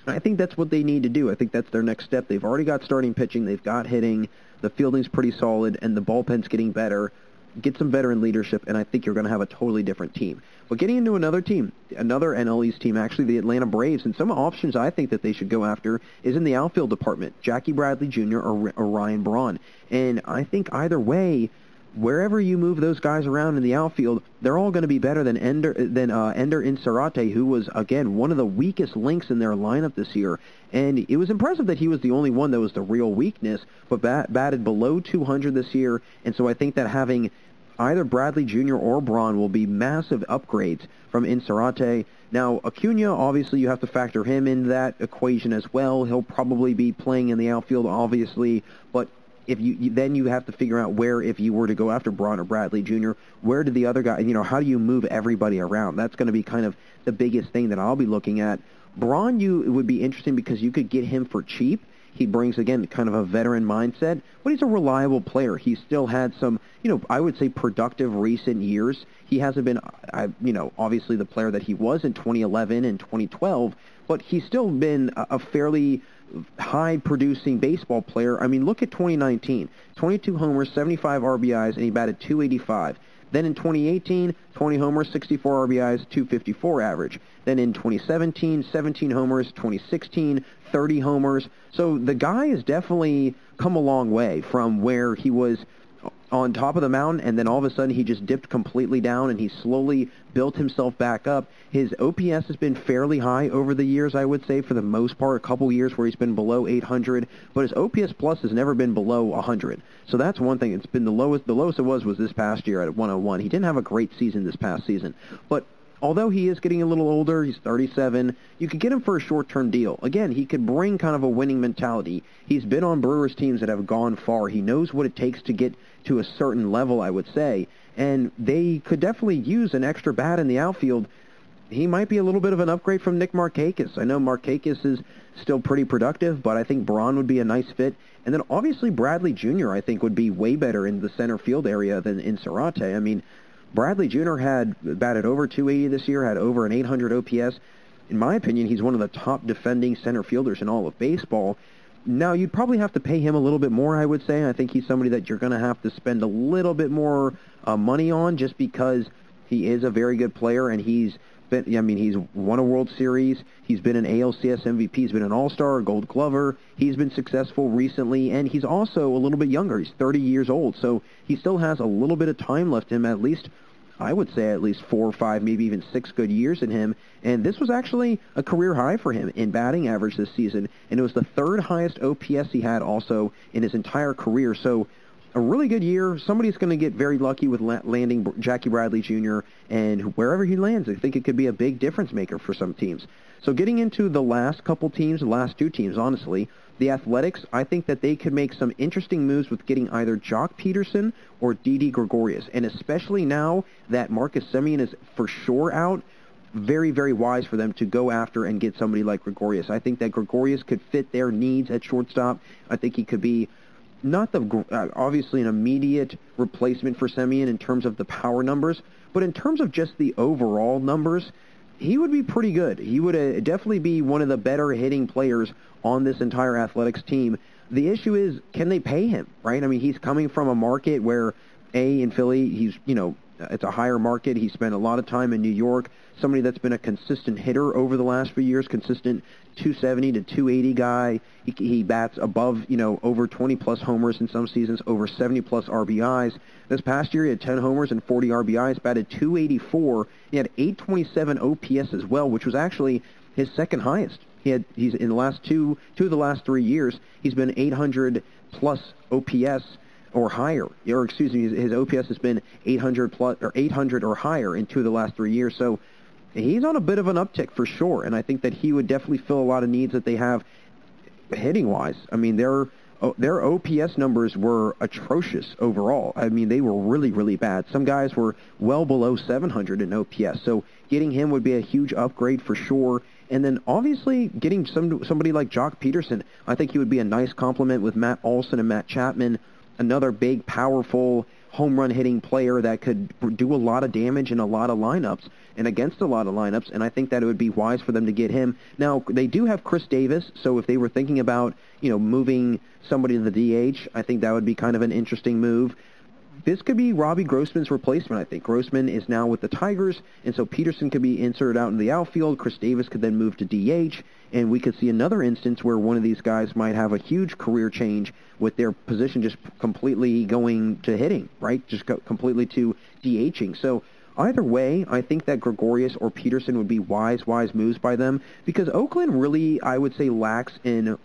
I think that's what they need to do. I think that's their next step. They've already got starting pitching. They've got hitting. The fielding's pretty solid, and the bullpen's getting better. Get some veteran leadership, and I think you're going to have a totally different team. But getting into another team, another NL East team, actually the Atlanta Braves, and some options I think that they should go after is in the outfield department, Jackie Bradley Jr. or Ryan Braun. And I think either way, wherever you move those guys around in the outfield, they're all going to be better than Ender Inciarte, who was, again, one of the weakest links in their lineup this year. And it was impressive that he was the only one that was the real weakness, but batted below 200 this year. And so I think that having either Bradley Jr. or Braun will be massive upgrades from Inciarte. Now, Acuna, obviously, you have to factor him in that equation as well. He'll probably be playing in the outfield, obviously, but if then you have to figure out where, if you were to go after Braun or Bradley Jr., where do the other guys, how do you move everybody around? That's going to be kind of the biggest thing that I'll be looking at. Braun, it would be interesting because you could get him for cheap. He brings, again, kind of a veteran mindset, but he's a reliable player. He's still had some, I would say productive recent years. He hasn't been, obviously the player that he was in 2011 and 2012, but he's still been a fairly high-producing baseball player. I mean, look at 2019. 22 homers, 75 RBIs, and he batted .285. Then in 2018, 20 homers, 64 RBIs, .254 average. Then in 2017, 17 homers, 2016, 30 homers. So the guy has definitely come a long way from where he was on top of the mountain, and then all of a sudden he just dipped completely down, and he slowly built himself back up. His OPS has been fairly high over the years, I would say, for the most part. A couple years where he's been below 800, but his OPS plus has never been below 100. So that's one thing. It's been the lowest it was this past year at 101. He didn't have a great season this past season, but although he is getting a little older, he's 37, you could get him for a short-term deal. Again, he could bring kind of a winning mentality. He's been on Brewers teams that have gone far. He knows what it takes to get to a certain level, I would say, and they could definitely use an extra bat in the outfield. He might be a little bit of an upgrade from Nick Markakis. I know Markakis is still pretty productive, but I think Braun would be a nice fit. And then obviously Bradley Jr., I think, would be way better in the center field area than Inciarte. I mean, Bradley Jr. had batted over 280 this year, had over an 800 OPS. In my opinion, he's one of the top defending center fielders in all of baseball. Now, you'd probably have to pay him a little bit more, I would say. I think he's somebody that you're going to have to spend a little bit more money on just because he is a very good player, and he's won a World Series. He's been an ALCS MVP. He's been an All-Star, a Gold Glover. He's been successful recently, and he's also a little bit younger. He's 30 years old, so he still has a little bit of time left in him, at least, I would say, at least 4 or 5, maybe even 6 good years in him. And this was actually a career high for him in batting average this season, and it was the 3rd highest OPS he had also in his entire career. So a really good year. Somebody's going to get very lucky with landing Jackie Bradley Jr., and wherever he lands, I think it could be a big difference maker for some teams. So getting into the last couple teams, the last two teams, honestly, the Athletics, I think that they could make some interesting moves with getting either Jock Peterson or Didi Gregorius, and especially now that Marcus Simeon is for sure out, very, very wise for them to go after and get somebody like Gregorius. I think that Gregorius could fit their needs at shortstop. I think he could be not obviously an immediate replacement for Simeon in terms of the power numbers, but in terms of just the overall numbers, he would be pretty good. He would definitely be one of the better hitting players on this entire Athletics team. The issue is, can they pay him, right? I mean, he's coming from a market where, in Philly, he's, it's a higher market. He spent a lot of time in New York, somebody that's been a consistent hitter over the last few years, consistent 270 to 280 guy. He bats above, over 20-plus homers in some seasons, over 70-plus RBIs. This past year, he had 10 homers and 40 RBIs, batted 284. He had 827 OPS as well, which was actually his second highest. He's in the last two of the last 3 years, he's been 800-plus OPS or higher, or excuse me, his OPS has been 800 plus or 800 or higher in 2 of the last 3 years. So he's on a bit of an uptick for sure, and I think that he would definitely fill a lot of needs that they have hitting wise. I mean, their OPS numbers were atrocious overall. I mean, they were really, really bad. Some guys were well below 700 in OPS. So getting him would be a huge upgrade for sure. And then obviously getting somebody like Jock Peterson, I think he would be a nice complement with Matt Olson and Matt Chapman, another big, powerful home run hitting player that could do a lot of damage in a lot of lineups and against a lot of lineups, and I think that it would be wise for them to get him. Now, they do have Chris Davis, so if they were thinking about, moving somebody to the DH, I think that would be kind of an interesting move. This could be Robbie Grossman's replacement, I think. Grossman is now with the Tigers, and so Peterson could be inserted out in the outfield. Chris Davis could then move to DH, and we could see another instance where one of these guys might have a huge career change with their position just completely going to hitting, right? Just completely to DHing. So either way, I think that Gregorius or Peterson would be wise moves by them, because Oakland really, I would say, lacks in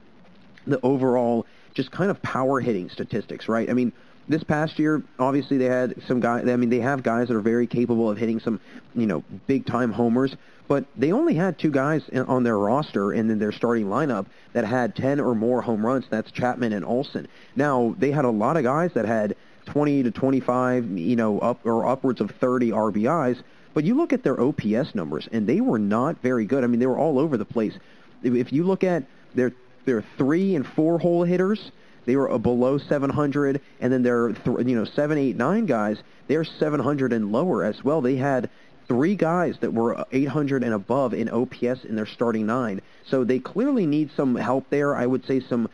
the overall just kind of power hitting statistics, right? I mean, this past year, obviously, they had some guys. I mean, they have guys that are very capable of hitting some, big-time homers. But they only had 2 guys on their roster and in their starting lineup that had 10 or more home runs. That's Chapman and Olson. Now, they had a lot of guys that had 20 to 25, upwards of 30 RBIs. But you look at their OPS numbers, and they were not very good. I mean, they were all over the place. If you look at their 3 and 4 hole hitters, they were below 700, and then their 7, 8, 9 guys, they're 700 and lower as well. They had 3 guys that were 800 and above in OPS in their starting 9. So they clearly need some help there. I would say some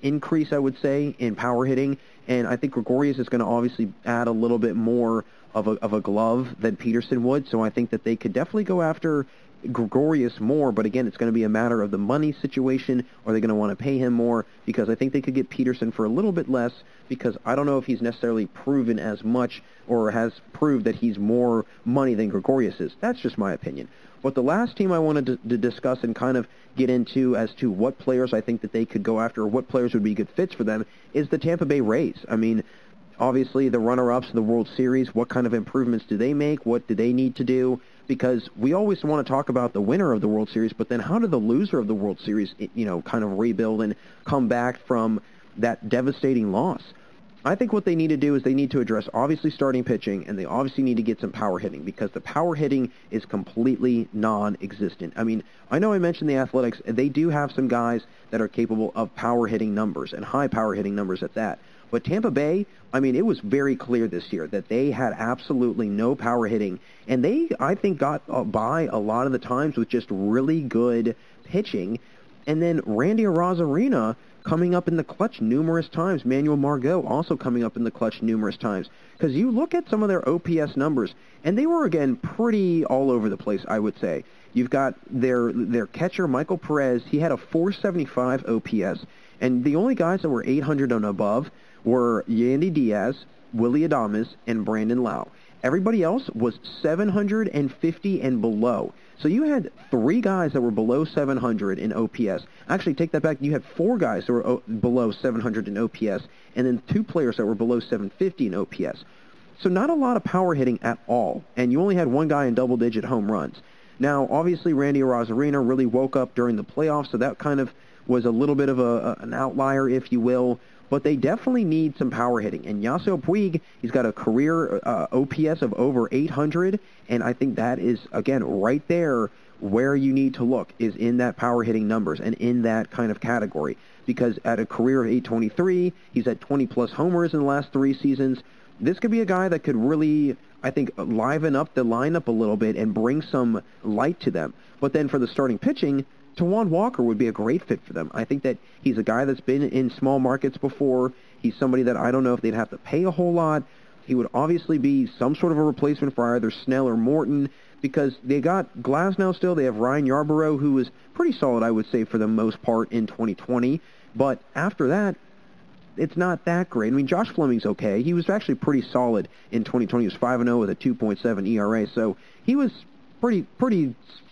increase, I would say, in power hitting. And I think Gregorius is going to obviously add a little bit more of a glove than Peterson would. So I think that they could definitely go after Gregorius more, but again, it's going to be a matter of the money situation. Are they going to want to pay him more? Because I think they could get Peterson for a little bit less, because I don't know if he's necessarily proven as much or has proved that he's more money than Gregorius is. That's just my opinion. But the last team I wanted to discuss and kind of get into as to what players I think that they could go after or what players would be good fits for them is the Tampa Bay Rays. I mean, obviously the runner-ups in the World Series, what kind of improvements do they make? What do they need to do? Because we always want to talk about the winner of the World Series, but then how did the loser of the World Series, kind of rebuild and come back from that devastating loss? I think what they need to do is they need to address, obviously, starting pitching, and they obviously need to get some power hitting, because the power hitting is completely non-existent. I mean, I know I mentioned the Athletics. They do have some guys that are capable of power hitting numbers, and high power hitting numbers at that. But Tampa Bay, I mean, it was very clear this year that they had absolutely no power hitting, and they, I think, got by a lot of the times with just really good pitching. And then Randy Arozarena coming up in the clutch numerous times. Manuel Margot also coming up in the clutch numerous times. Because you look at some of their OPS numbers, and they were, again, pretty all over the place, I would say. You've got their catcher, Michael Perez. He had a 475 OPS, and the only guys that were 800 and above were Yandy Diaz, Willy Adames, and Brandon Lau. Everybody else was 750 and below. So you had 3 guys that were below 700 in OPS. Actually, take that back. You had 4 guys that were below 700 in OPS, and then 2 players that were below 750 in OPS. So not a lot of power hitting at all, and you only had 1 guy in double-digit home runs. Now, obviously, Randy Arozarena really woke up during the playoffs, so that kind of was a little bit of an outlier, if you will. But they definitely need some power hitting. And Yasiel Puig, he's got a career OPS of over 800, and I think that is, again, right there where you need to look, is in that power hitting numbers and in that kind of category. Because at a career of 823, he's had 20-plus homers in the last 3 seasons. This could be a guy that could really, I think, liven up the lineup a little bit and bring some light to them. But then for the starting pitching, Tawan Walker would be a great fit for them. I think that he's a guy that's been in small markets before. He's somebody that I don't know if they'd have to pay a whole lot. He would obviously be some sort of a replacement for either Snell or Morton, because they got Glasnow still. They have Ryan Yarborough, who was pretty solid, I would say, for the most part in 2020. But after that, it's not that great. I mean, Josh Fleming's okay. He was actually pretty solid in 2020. He was 5-0 with a 2.7 ERA, so he was pretty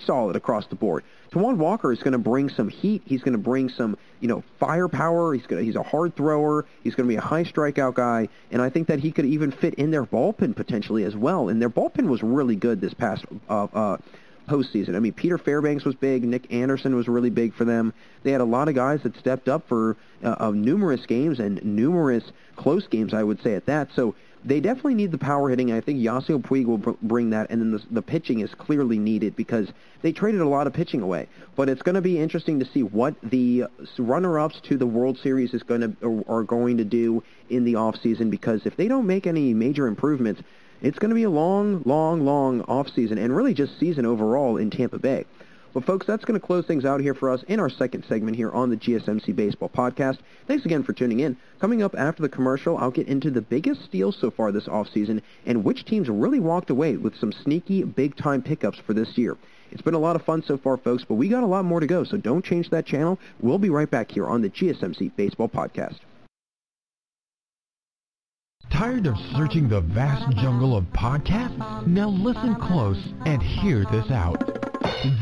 solid across the board. Tawan Walker is going to bring some heat. He's going to bring some, firepower. He's a hard thrower. He's going to be a high strikeout guy, and I think that he could even fit in their bullpen potentially as well. And their bullpen was really good this past postseason. I mean, Peter Fairbanks was big. Nick Anderson was really big for them. They had a lot of guys that stepped up for numerous games and numerous close games, I would say, at that. So they definitely need the power hitting. I think Yasiel Puig will bring that, and then the pitching is clearly needed because they traded a lot of pitching away. But it's going to be interesting to see what the runner-ups to the World Series are going to do in the offseason, because if they don't make any major improvements, it's going to be a long, long, long offseason, and really just season overall in Tampa Bay. Well, folks, that's going to close things out here for us in our second segment here on the GSMC Baseball Podcast. Thanks again for tuning in. Coming up after the commercial, I'll get into the biggest steals so far this offseason and which teams really walked away with some sneaky, big-time pickups for this year. It's been a lot of fun so far, folks, but we got a lot more to go, so don't change that channel. We'll be right back here on the GSMC Baseball Podcast. Tired of searching the vast jungle of podcasts? Now listen close and hear this out.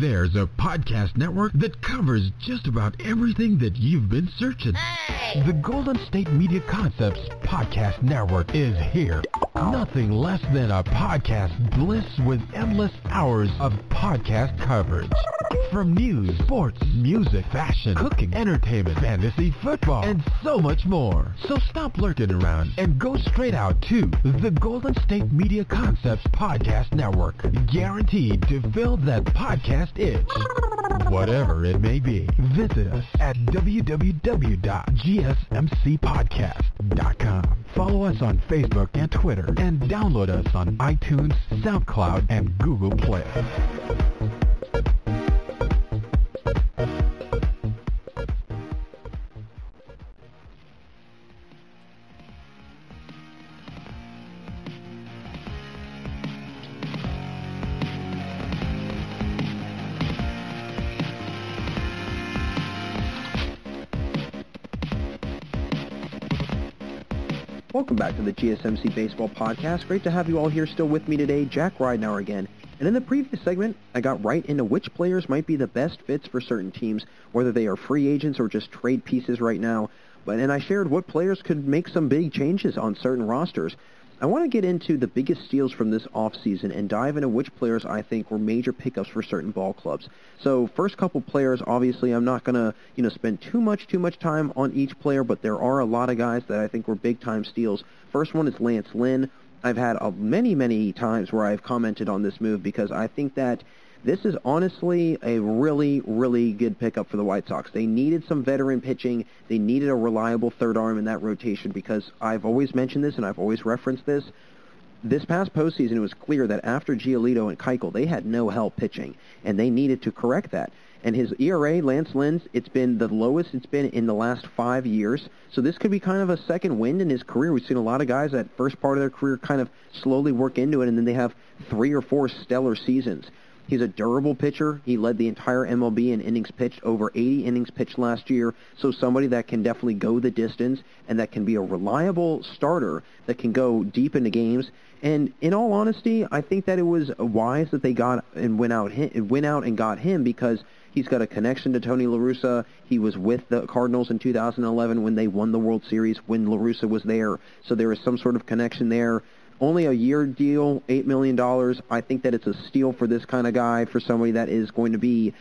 There's a podcast network that covers just about everything that you've been searching. Hey! The Golden State Media Concepts Podcast Network is here. Nothing less than a podcast bliss with endless hours of podcast coverage. From news, sports, music, fashion, cooking, entertainment, fantasy, football, and so much more. So stop lurking around and go straight out to the Golden State Media Concepts Podcast Network. Guaranteed to fill that podcast itch. Whatever it may be, visit us at www.gsmcpodcast.com. Follow us on Facebook and Twitter, and download us on iTunes, SoundCloud, and Google Play. Welcome back to the GSMC Baseball Podcast. Great to have you all here still with me today. Jack Ridenauer again. And in the previous segment, I got right into which players might be the best fits for certain teams, whether they are free agents or just trade pieces right now. And I shared what players could make some big changes on certain rosters. I want to get into the biggest steals from this offseason and dive into which players I think were major pickups for certain ball clubs. So first couple players, obviously I'm not going to spend too much time on each player, but there are a lot of guys that I think were big-time steals. First one is Lance Lynn. I've had many times where I've commented on this move because I think that this is honestly a really, really good pickup for the White Sox. They needed some veteran pitching. They needed a reliable third arm in that rotation because I've always mentioned this and I've always referenced this. This past postseason, it was clear that after Giolito and Keuchel, they had no help pitching, and they needed to correct that. And his ERA, Lance Lynn's, it's been the lowest it's been in the last 5 years. So this could be kind of a second wind in his career. We've seen a lot of guys that first part of their career kind of slowly work into it, and then they have 3 or 4 stellar seasons. He's a durable pitcher. He led the entire MLB in innings pitched, over 80 innings pitched last year. So somebody that can definitely go the distance and that can be a reliable starter that can go deep into games. And in all honesty, I think that it was wise that they went out and got him, because he's got a connection to Tony La Russa. He was with the Cardinals in 2011 when they won the World Series, when La Russa was there. So there is some sort of connection there. Only a year deal, $8 million. I think that it's a steal for this kind of guy, for somebody that is going to be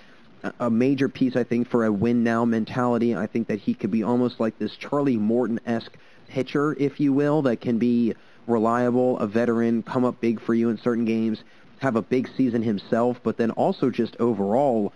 a major piece, I think, for a win-now mentality. I think that he could be almost like this Charlie Morton-esque pitcher, if you will, that can be reliable, a veteran, come up big for you in certain games, have a big season himself, but then also just overall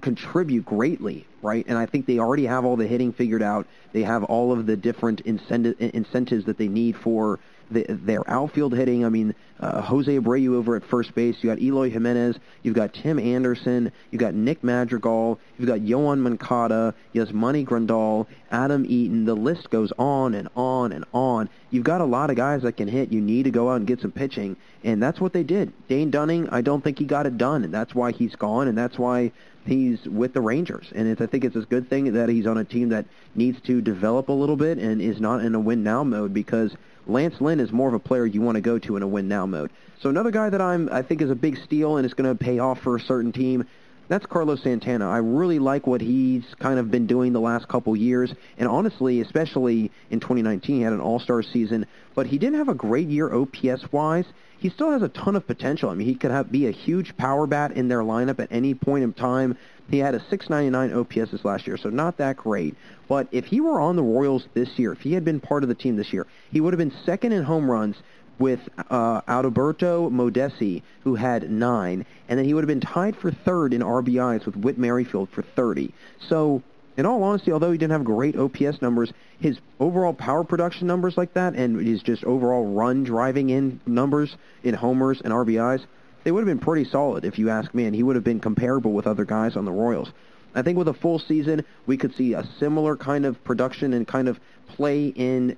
contribute greatly, right? And I think they already have all the hitting figured out. They have all of the different incentives that they need for their outfield hitting. I mean, Jose Abreu over at first base. You got Eloy Jimenez. You've got Tim Anderson. You've got Nick Madrigal. You've got Yohan Moncada, Yasmani Grandal, Adam Eaton. The list goes on and on and on. You've got a lot of guys that can hit. You need to go out and get some pitching, and that's what they did. Dane Dunning, I don't think he got it done, and that's why he's gone, and that's why he's with the Rangers. And I think it's a good thing that he's on a team that needs to develop a little bit and is not in a win-now mode, because Lance Lynn is more of a player you want to go to in a win-now mode. So another guy that I think is a big steal and is going to pay off for a certain team, that's Carlos Santana. I really like what he's kind of been doing the last couple years, and honestly, especially in 2019, he had an all-star season, but he didn't have a great year OPS-wise. He still has a ton of potential. I mean, he could be a huge power bat in their lineup at any point in time. He had a .699 OPS this last year, so not that great. But if he were on the Royals this year, if he had been part of the team this year, he would have been second in home runs with Adalberto Modesi, who had 9, and then he would have been tied for third in RBIs with Whit Merrifield for 30. So, in all honesty, although he didn't have great OPS numbers, his overall power production numbers like that, and his just overall run driving in numbers in homers and RBIs, they would have been pretty solid, if you ask me, and he would have been comparable with other guys on the Royals. I think with a full season, we could see a similar kind of production and kind of play in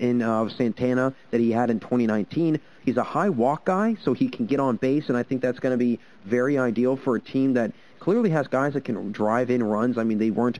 Santana that he had in 2019. He's a high walk guy, so he can get on base, and I think that's going to be very ideal for a team that clearly has guys that can drive in runs. I mean, they weren't,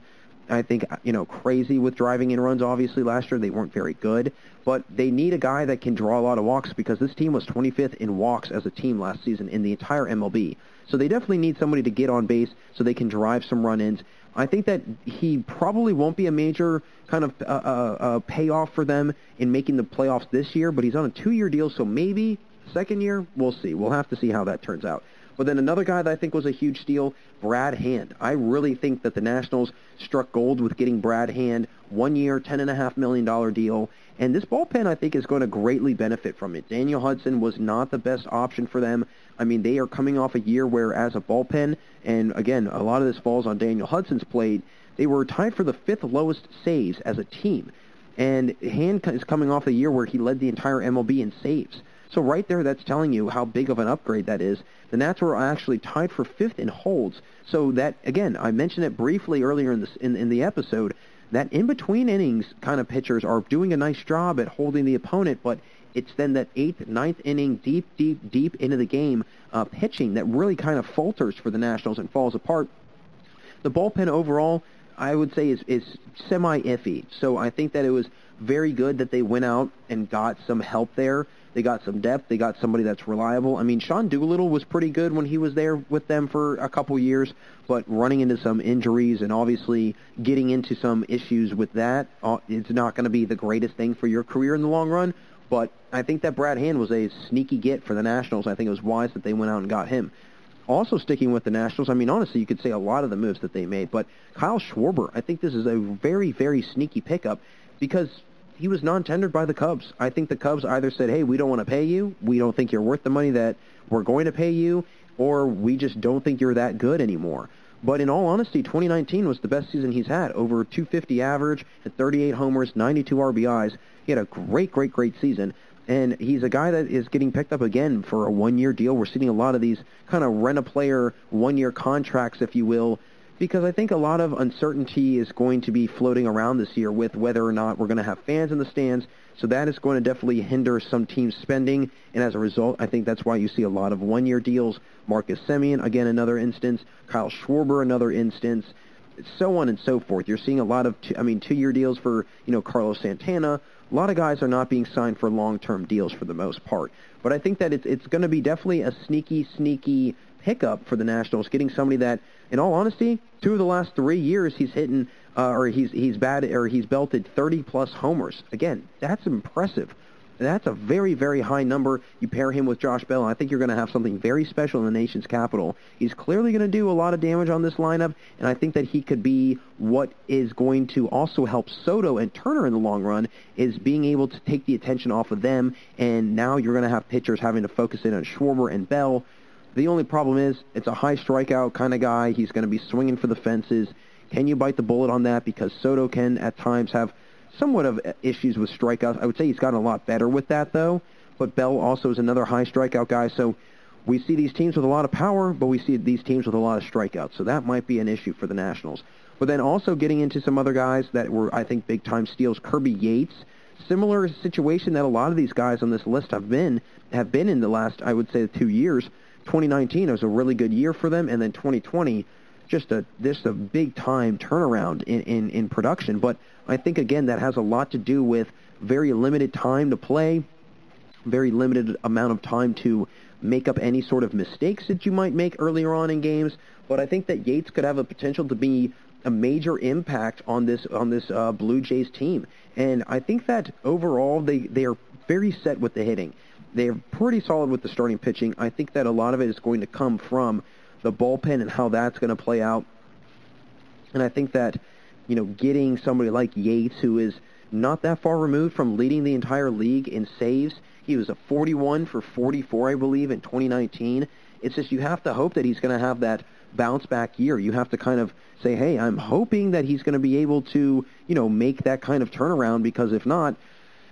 I think, crazy with driving in runs. Obviously, last year they weren't very good, but they need a guy that can draw a lot of walks, because this team was 25th in walks as a team last season in the entire MLB. So they definitely need somebody to get on base so they can drive some run-ins. I think that he probably won't be a major kind of payoff for them in making the playoffs this year, but he's on a 2-year deal, so maybe second year, we'll see. We'll have to see how that turns out. But then another guy that I think was a huge steal, Brad Hand. I really think that the Nationals struck gold with getting Brad Hand, 1 year, $10.5 million deal. And this bullpen, I think, is going to greatly benefit from it. Daniel Hudson was not the best option for them. I mean, they are coming off a year where, as a bullpen, and again, a lot of this falls on Daniel Hudson's plate, they were tied for the 5th lowest saves as a team. And Hand is coming off a year where he led the entire MLB in saves. So right there, that's telling you how big of an upgrade that is. The Nats were actually tied for 5th in holds. So that, again, I mentioned it briefly earlier in the episode, that in-between innings kind of pitchers are doing a nice job at holding the opponent, but it's then that 8th, 9th inning, deep into the game pitching that really kind of falters for the Nationals and falls apart. The bullpen overall, I would say, is semi-iffy. So I think that it was very good that they went out and got some help there. They got some depth. They got somebody that's reliable. I mean, Sean Doolittle was pretty good when he was there with them for a couple years, but running into some injuries and obviously getting into some issues with that, it's not going to be the greatest thing for your career in the long run. But I think that Brad Hand was a sneaky get for the Nationals. I think it was wise that they went out and got him. Also sticking with the Nationals, I mean, honestly, you could say a lot of the moves that they made, but Kyle Schwarber, I think this is a very, very sneaky pickup because he was non-tendered by the Cubs. I think the Cubs either said, hey, we don't want to pay you, we don't think you're worth the money that we're going to pay you, or we just don't think you're that good anymore. But in all honesty, 2019 was the best season he's had. Over 250 average, had 38 homers, 92 RBIs. He had a great season. And he's a guy that is getting picked up again for a 1-year deal. We're seeing a lot of these kind of rent-a-player 1-year contracts, if you will, because I think a lot of uncertainty is going to be floating around this year with whether or not we're going to have fans in the stands. So that is going to definitely hinder some teams' spending, and as a result, I think that's why you see a lot of one-year deals. Marcus Simeon, again, another instance. Kyle Schwarber, another instance. So on and so forth. You're seeing a lot of, two-year deals for, Carlos Santana. A lot of guys are not being signed for long-term deals for the most part. But I think that it's going to be definitely a sneaky pickup for the Nationals, getting somebody that, in all honesty, 2 of the last 3 years he's hitting, he's belted 30-plus homers. Again, that's impressive. That's a very, very high number. You pair him with Josh Bell, and I think you're going to have something very special in the nation's capital. He's clearly going to do a lot of damage on this lineup, and I think that he could be what is going to also help Soto and Turner in the long run, is being able to take the attention off of them, and now you're going to have pitchers having to focus in on Schwarber and Bell. The only problem is it's a high strikeout kind of guy. He's going to be swinging for the fences. Can you bite the bullet on that? Because Soto can at times have somewhat of issues with strikeouts. I would say he's gotten a lot better with that, though. But Bell also is another high strikeout guy. So we see these teams with a lot of power, but we see these teams with a lot of strikeouts. So that might be an issue for the Nationals. But then also getting into some other guys that were, I think, big-time steals. Kirby Yates, similar situation that a lot of these guys on this list have been in the last, I would say, 2 years. 2019 was a really good year for them, and then 2020, just a big-time turnaround in production. But I think, again, that has a lot to do with very limited time to play, very limited amount of time to make up any sort of mistakes that you might make earlier on in games. But I think that Yates could have a potential to be a major impact on this Blue Jays team. And I think that overall they are very set with the hitting. They're pretty solid with the starting pitching. I think that a lot of it is going to come from the bullpen and how that's going to play out. And I think that, getting somebody like Yates, who is not that far removed from leading the entire league in saves, he was a 41 for 44, I believe, in 2019. It's just you have to hope that he's going to have that bounce-back year. You have to kind of say, hey, I'm hoping that he's going to be able to, make that kind of turnaround, because if not,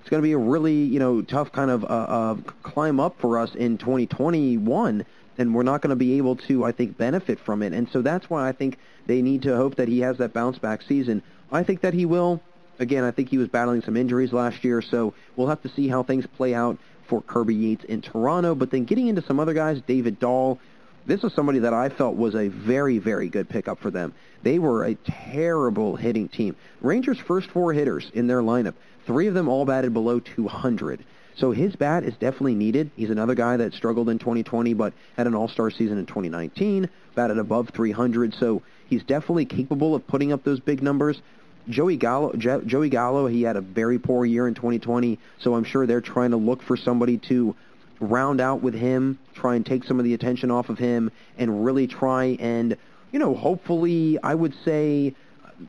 it's going to be a really, tough kind of climb up for us in 2021, and we're not going to be able to, I think, benefit from it. And so that's why I think they need to hope that he has that bounce-back season. I think that he will. Again, I think he was battling some injuries last year, so we'll have to see how things play out for Kirby Yates in Toronto. But then getting into some other guys, David Dahl, this was somebody that I felt was a very, very good pickup for them. They were a terrible hitting team. Rangers' first 4 hitters in their lineup, 3 of them all batted below 200. So his bat is definitely needed. He's another guy that struggled in 2020 but had an all-star season in 2019, batted above 300. So he's definitely capable of putting up those big numbers. Joey Gallo, he had a very poor year in 2020, so I'm sure they're trying to look for somebody to round out with him, try and take some of the attention off of him, and really try and, hopefully, I would say,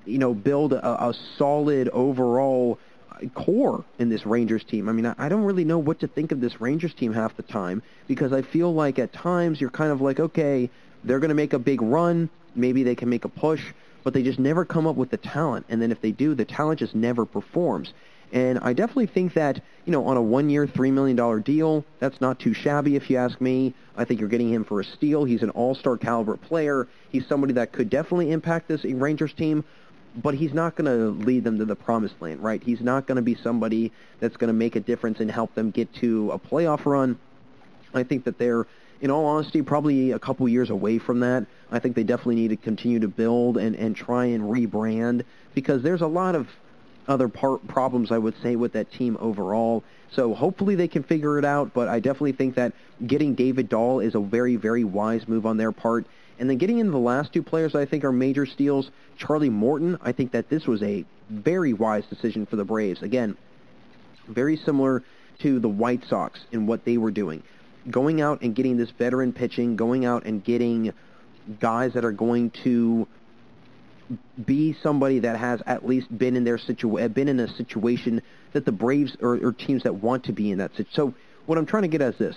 build a solid overall core in this Rangers team. I mean, I don't really know what to think of this Rangers team half the time, because I feel like at times you're kind of like, okay, they're going to make a big run, maybe they can make a push, but they just never come up with the talent. And then if they do, the talent just never performs. And I definitely think that, on a 1-year, $3 million deal, that's not too shabby if you ask me. I think you're getting him for a steal. He's an all-star caliber player. He's somebody that could definitely impact this Rangers team, but he's not going to lead them to the promised land, right? He's not going to be somebody that's going to make a difference and help them get to a playoff run. I think that they're, in all honesty, probably a couple years away from that. I think they definitely need to continue to build and try and rebrand, because there's a lot of other problems, I would say, with that team overall. So hopefully they can figure it out, but I definitely think that getting David Dahl is a very, very wise move on their part. And then getting into the last 2 players I think are major steals, Charlie Morton, I think that this was a very wise decision for the Braves. Again, very similar to the White Sox in what they were doing. Going out and getting this veteran pitching, going out and getting guys that are going to be somebody that has at least been in a situation that the Braves or teams that want to be in that situation. So what I'm trying to get at is this.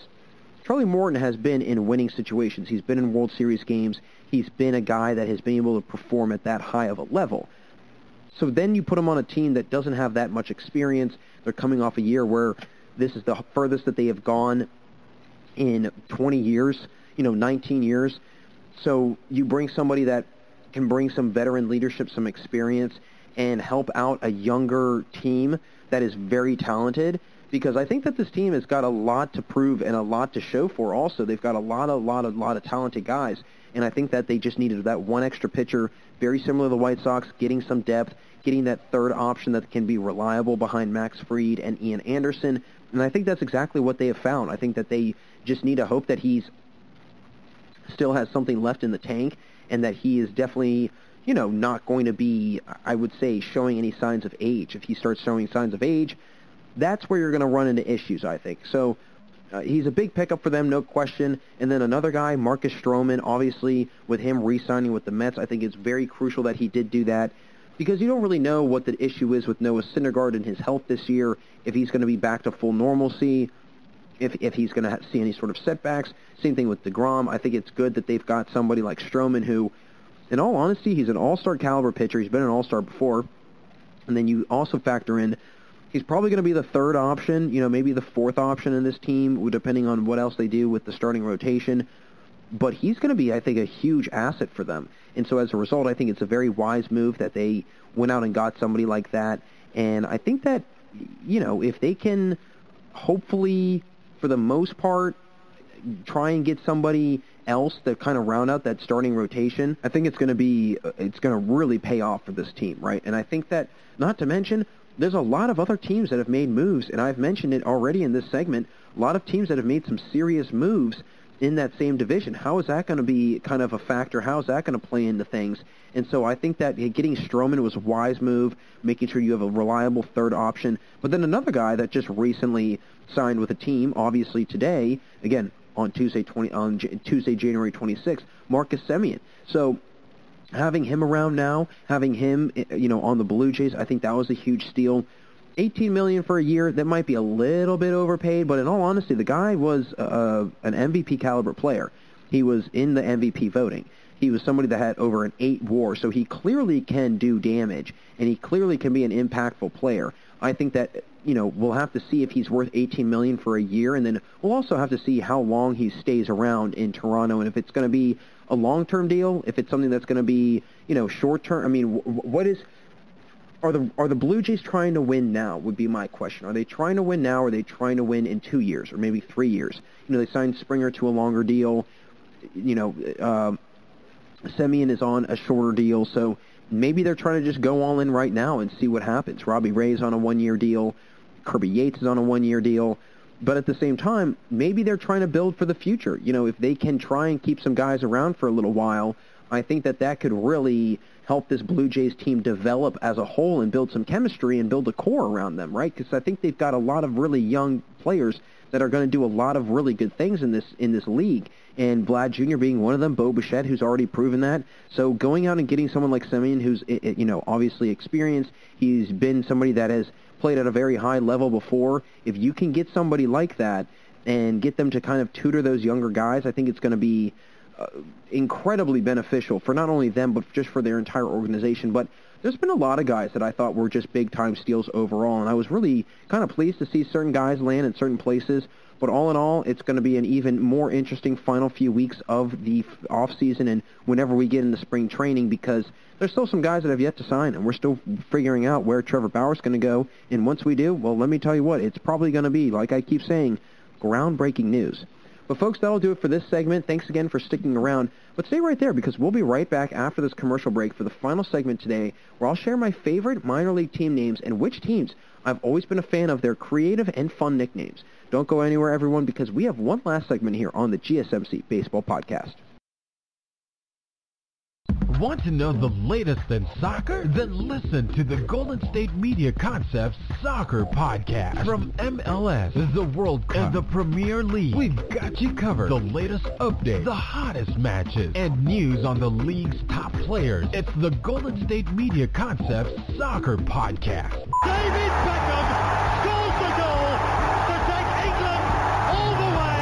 Charlie Morton has been in winning situations. He's been in World Series games. He's been a guy that has been able to perform at that high of a level. So then you put him on a team that doesn't have that much experience. They're coming off a year where this is the furthest that they have gone in 20 years, 19 years. So you bring somebody that can bring some veteran leadership, some experience, and help out a younger team that is very talented, because I think that this team has got a lot to prove and a lot to show for also. They've got a lot of talented guys, and I think that they just needed that one extra pitcher, very similar to the White Sox, getting some depth, getting that third option that can be reliable behind Max Fried and Ian Anderson, and I think that's exactly what they have found. I think that they just need to hope that he's still has something left in the tank, and that he is definitely, not going to be, I would say, showing any signs of age. If he starts showing signs of age, that's where you're going to run into issues, I think. So he's a big pickup for them, no question. And then another guy, Marcus Strowman, obviously with him re-signing with the Mets, I think it's very crucial that he did do that, because you don't really know what the issue is with Noah Syndergaard and his health this year, if he's going to be back to full normalcy, if he's going to see any sort of setbacks. Same thing with DeGrom. I think it's good that they've got somebody like Strowman who, in all honesty, he's an all-star caliber pitcher. He's been an all-star before. And then you also factor in, he's probably going to be the third option, maybe the fourth option in this team, depending on what else they do with the starting rotation. But he's going to be, I think, a huge asset for them. And so as a result, I think it's a very wise move that they went out and got somebody like that. And I think that, if they can hopefully, for the most part, try and get somebody else to kind of round out that starting rotation, I think it's going to really pay off for this team, right? And I think that, not to mention, there's a lot of other teams that have made moves, and I've mentioned it already in this segment, a lot of teams that have made some serious moves in that same division. How is that going to be kind of a factor? How is that going to play into things? And so I think that getting Strowman was a wise move, making sure you have a reliable third option. But then another guy that just recently signed with a team, obviously today, again, on Tuesday, January 26th, Marcus Simeon. So having him around now, having him, on the Blue Jays, I think that was a huge steal. $18 million for a year, that might be a little bit overpaid, but in all honesty, the guy was an MVP caliber player. He was in the MVP voting. He was somebody that had over an 8 WAR, so he clearly can do damage, and he clearly can be an impactful player. I think that, we'll have to see if he's worth $18 million for a year, and then we'll also have to see how long he stays around in Toronto, and if it's going to be a long-term deal, if it's something that's going to be, short-term. I mean, Are the Blue Jays trying to win now, would be my question. Are they trying to win now, or are they trying to win in 2 years or maybe 3 years? They signed Springer to a longer deal. Simeon is on a shorter deal, so maybe they're trying to just go all in right now and see what happens. Robbie Ray's on a 1-year deal. Kirby Yates is on a 1-year deal. But at the same time, maybe they're trying to build for the future. If they can try and keep some guys around for a little while, I think that could really help this Blue Jays team develop as a whole and build some chemistry and build a core around them, right? Because I think they've got a lot of really young players that are going to do a lot of really good things in this league. And Vlad Jr. being one of them, Bo Bichette, who's already proven that. So going out and getting someone like Simeon, who's obviously experienced, he's been somebody that has played at a very high level before. If you can get somebody like that and get them to kind of tutor those younger guys, I think it's going to be incredibly beneficial for not only them, but just for their entire organization. But there's been a lot of guys that I thought were just big-time steals overall, and I was really kind of pleased to see certain guys land in certain places. But all in all, it's going to be an even more interesting final few weeks of the off-season and whenever we get into spring training, because there's still some guys that have yet to sign, and we're still figuring out where Trevor Bauer's going to go. And once we do, well, let me tell you what, it's probably going to be, like I keep saying, groundbreaking news. But folks, that'll do it for this segment. Thanks again for sticking around. But stay right there, because we'll be right back after this commercial break for the final segment today, where I'll share my favorite minor league team names and which teams I've always been a fan of their creative and fun nicknames. Don't go anywhere, everyone, because we have one last segment here on the GSMC Baseball Podcast. Want to know the latest in soccer? Then listen to the Golden State Media Concepts Soccer Podcast. From MLS, the World Cup, and the Premier League, we've got you covered. The latest updates, the hottest matches, and news on the league's top players. It's the Golden State Media Concepts Soccer Podcast. David Beckham scores the goal to take England all the way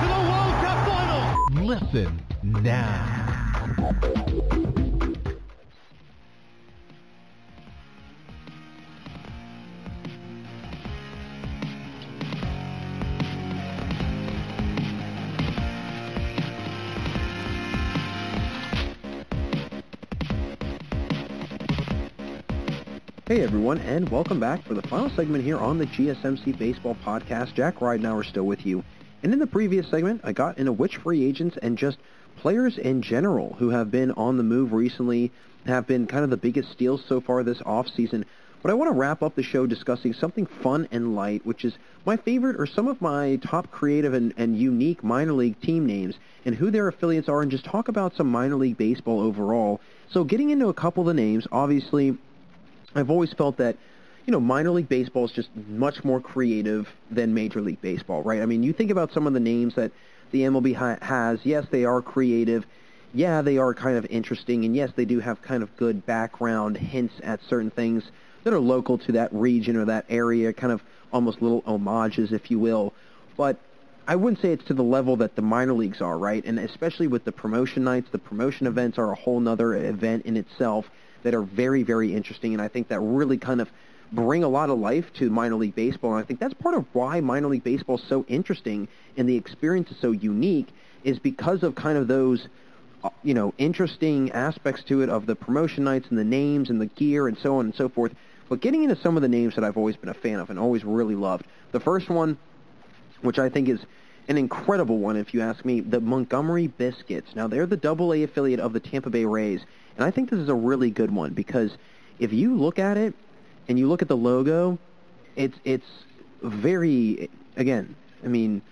to the World Cup final. Listen now. Hey everyone, and welcome back for the final segment here on the GSMC Baseball Podcast. Jack Ridenauer still with you. And in the previous segment, I got into which free agents and just players in general who have been on the move recently have been kind of the biggest steals so far this offseason. But I want to wrap up the show discussing something fun and light, which is my favorite or some of my top creative and unique minor league team names and who their affiliates are, and just talk about some minor league baseball overall. So getting into a couple of the names, obviously, I've always felt that, minor league baseball is just much more creative than Major League Baseball, right? I mean, you think about some of the names that the MLB has. Yes, they are creative. Yeah, they are kind of interesting. And yes, they do have kind of good background hints at certain things that are local to that region or that area, kind of almost little homages, if you will. But I wouldn't say it's to the level that the minor leagues are, right? And especially with the promotion nights, the promotion events are a whole nother event in itself that are very, very interesting, and I think that really kind of bring a lot of life to minor league baseball, and I think that's part of why minor league baseball is so interesting and the experience is so unique, is because of kind of those, interesting aspects to it of the promotion nights and the names and the gear and so on and so forth. But getting into some of the names that I've always been a fan of and always really loved. The first one, which I think is an incredible one if you ask me, the Montgomery Biscuits. Now, they're the AA affiliate of the Tampa Bay Rays, and I think this is a really good one because if you look at it and you look at the logo, it's very, again, kind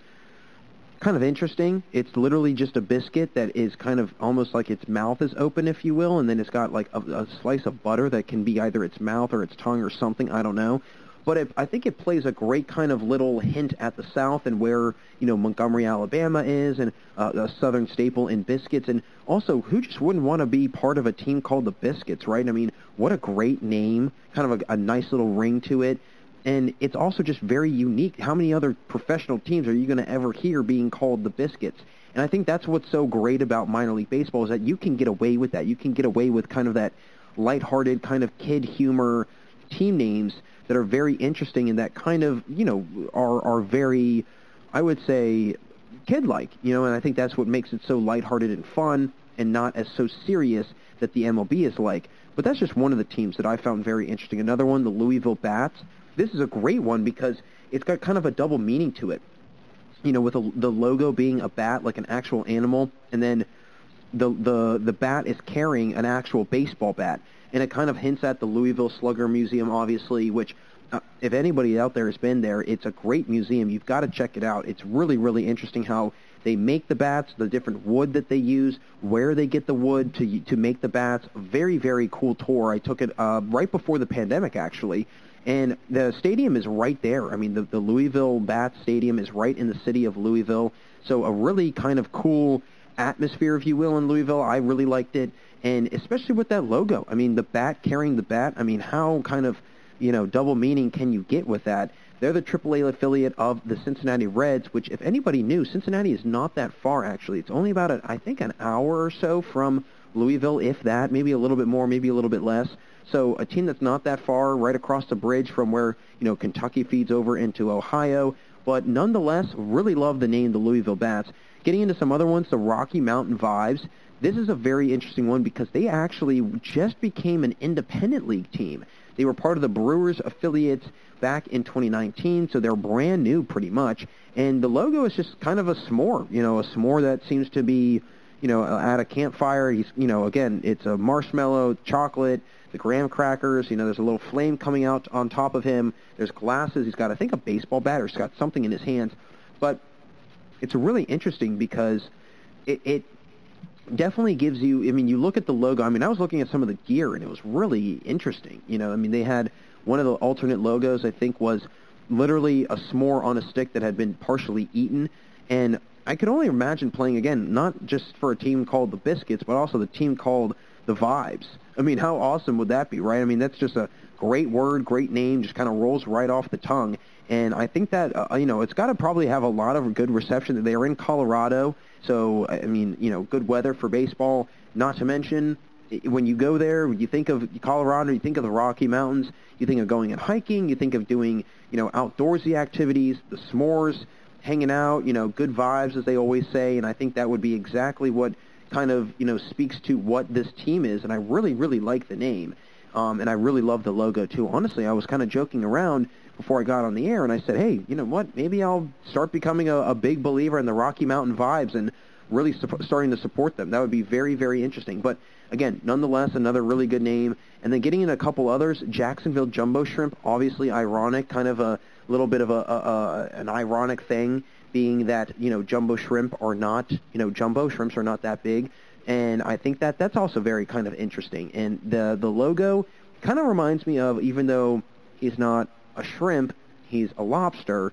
of interesting. It's literally just a biscuit that is kind of almost like its mouth is open, if you will, and then it's got like a slice of butter that can be either its mouth or its tongue or something, I don't know. But I think it plays a great kind of little hint at the South and where, Montgomery, Alabama is, and a Southern staple in biscuits. And also, who just wouldn't want to be part of a team called the Biscuits, right? I mean, what a great name, kind of a nice little ring to it. And it's also just very unique. How many other professional teams are you going to ever hear being called the Biscuits? And I think that's what's so great about minor league baseball is that you can get away with that. You can get away with kind of that lighthearted kind of kid humor team names that are very interesting and that kind of, are very, I would say, kid-like, and I think that's what makes it so lighthearted and fun and not as so serious that the MLB is like. But that's just one of the teams that I found very interesting. Another one, the Louisville Bats. This is a great one because it's got kind of a double meaning to it, with the logo being a bat, like an actual animal, and then the bat is carrying an actual baseball bat. And it kind of hints at the Louisville Slugger Museum, obviously, which, if anybody out there has been there, it's a great museum. You've got to check it out. It's really, really interesting how they make the bats, the different wood that they use, where they get the wood to make the bats. Very, very cool tour. I took it right before the pandemic, actually. And the stadium is right there. I mean, the Louisville Bats Stadium is right in the city of Louisville. So a really kind of cool atmosphere, if you will, in Louisville. I really liked it. And especially with that logo. I mean, the bat carrying the bat. I mean, how kind of, double meaning can you get with that? They're the AAA affiliate of the Cincinnati Reds, which, if anybody knew, Cincinnati is not that far, actually. It's only about, I think, an hour or so from Louisville, if that. Maybe a little bit more, maybe a little bit less. So a team that's not that far, right across the bridge from where, Kentucky feeds over into Ohio. But nonetheless, really love the name, the Louisville Bats. Getting into some other ones, the Rocky Mountain Vibes. This is a very interesting one because they actually just became an independent league team. They were part of the Brewers affiliates back in 2019, so they're brand new pretty much. And the logo is just kind of a s'more, a s'more that seems to be, at a campfire. He's, again, it's a marshmallow, chocolate, the graham crackers, there's a little flame coming out on top of him. There's glasses. He's got, I think, a baseball bat, or he's got something in his hands. But it's really interesting because it definitely gives you, you look at the logo. I was looking at some of the gear, and it was really interesting. They had one of the alternate logos, I think, was literally a s'more on a stick that had been partially eaten. And I could only imagine playing, again, not just for a team called the Biscuits, but also the team called the Vibes. How awesome would that be, right? That's just a great word, great name, just kind of rolls right off the tongue. And I think that, it's got to probably have a lot of good reception. They are in Colorado, so, good weather for baseball. Not to mention, when you go there, when you think of Colorado, you think of the Rocky Mountains, you think of going and hiking, you think of doing, outdoorsy activities, the s'mores, hanging out, good vibes, as they always say. And I think that would be exactly what kind of, speaks to what this team is. And I really, really like the name. and I really love the logo too. Honestly, I was kind of joking around before I got on the air, and I said, hey, you know what, maybe I'll start becoming a big believer in the Rocky Mountain vibes and really starting to support them. That would be very, very interesting. But again, nonetheless, another really good name. And then getting in a couple others, Jacksonville Jumbo Shrimp, obviously ironic, kind of a little bit of an ironic thing, being that, you know, jumbo shrimps are not that big. And I think that that's also very kind of interesting. And the logo kind of reminds me of, even though he's not a shrimp, he's a lobster,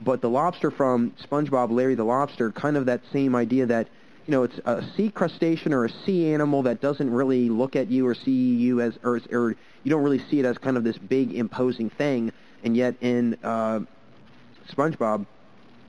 but the lobster from SpongeBob, Larry the Lobster, kind of that same idea that, you know, it's a sea crustacean or a sea animal that doesn't really look at you or see you as, or you don't really see it as kind of this big imposing thing. And yet in SpongeBob,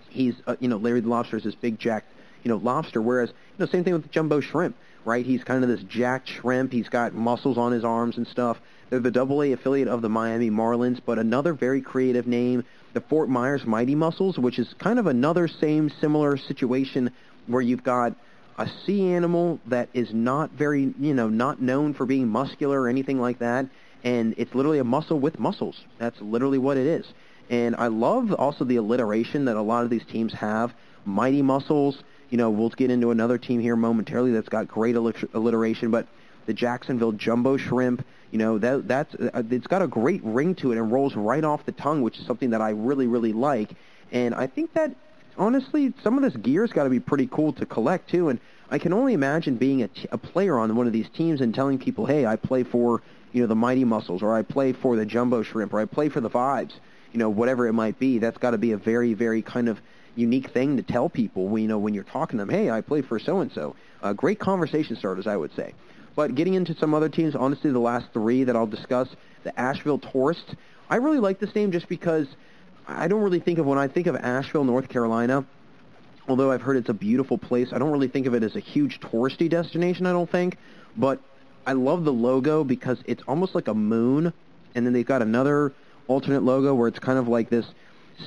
he's, Larry the Lobster is this big jacked, lobster, whereas, same thing with the jumbo shrimp, right? He's kind of this jacked shrimp. He's got muscles on his arms and stuff. They're the AA affiliate of the Miami Marlins, but another very creative name, the Fort Myers Mighty Mussels, which is kind of another similar situation where you've got a sea animal that is not very, not known for being muscular or anything like that, and it's literally a mussel with muscles. That's literally what it is. And I love also the alliteration that a lot of these teams have. Mighty Mussels, we'll get into another team here momentarily that's got great alliteration, but the Jacksonville Jumbo Shrimp, it's got a great ring to it and rolls right off the tongue, which is something that I really, really like. And I think that, honestly, some of this gear's got to be pretty cool to collect, too. And I can only imagine being a player on one of these teams and telling people, hey, I play for, the Mighty Mussels, or I play for the Jumbo Shrimp, or I play for the Vibes, whatever it might be. That's got to be a very, very kind of unique thing to tell people, when you're talking to them, hey, I play for so-and-so. Great conversation starters, I would say. But getting into some other teams, honestly, the last three that I'll discuss, the Asheville Tourists. I really like this name just because I don't really think of, when I think of Asheville, North Carolina, although I've heard it's a beautiful place, I don't really think of it as a huge touristy destination, I don't think. But I love the logo because it's almost like a moon, and then they've got another alternate logo where it's kind of like this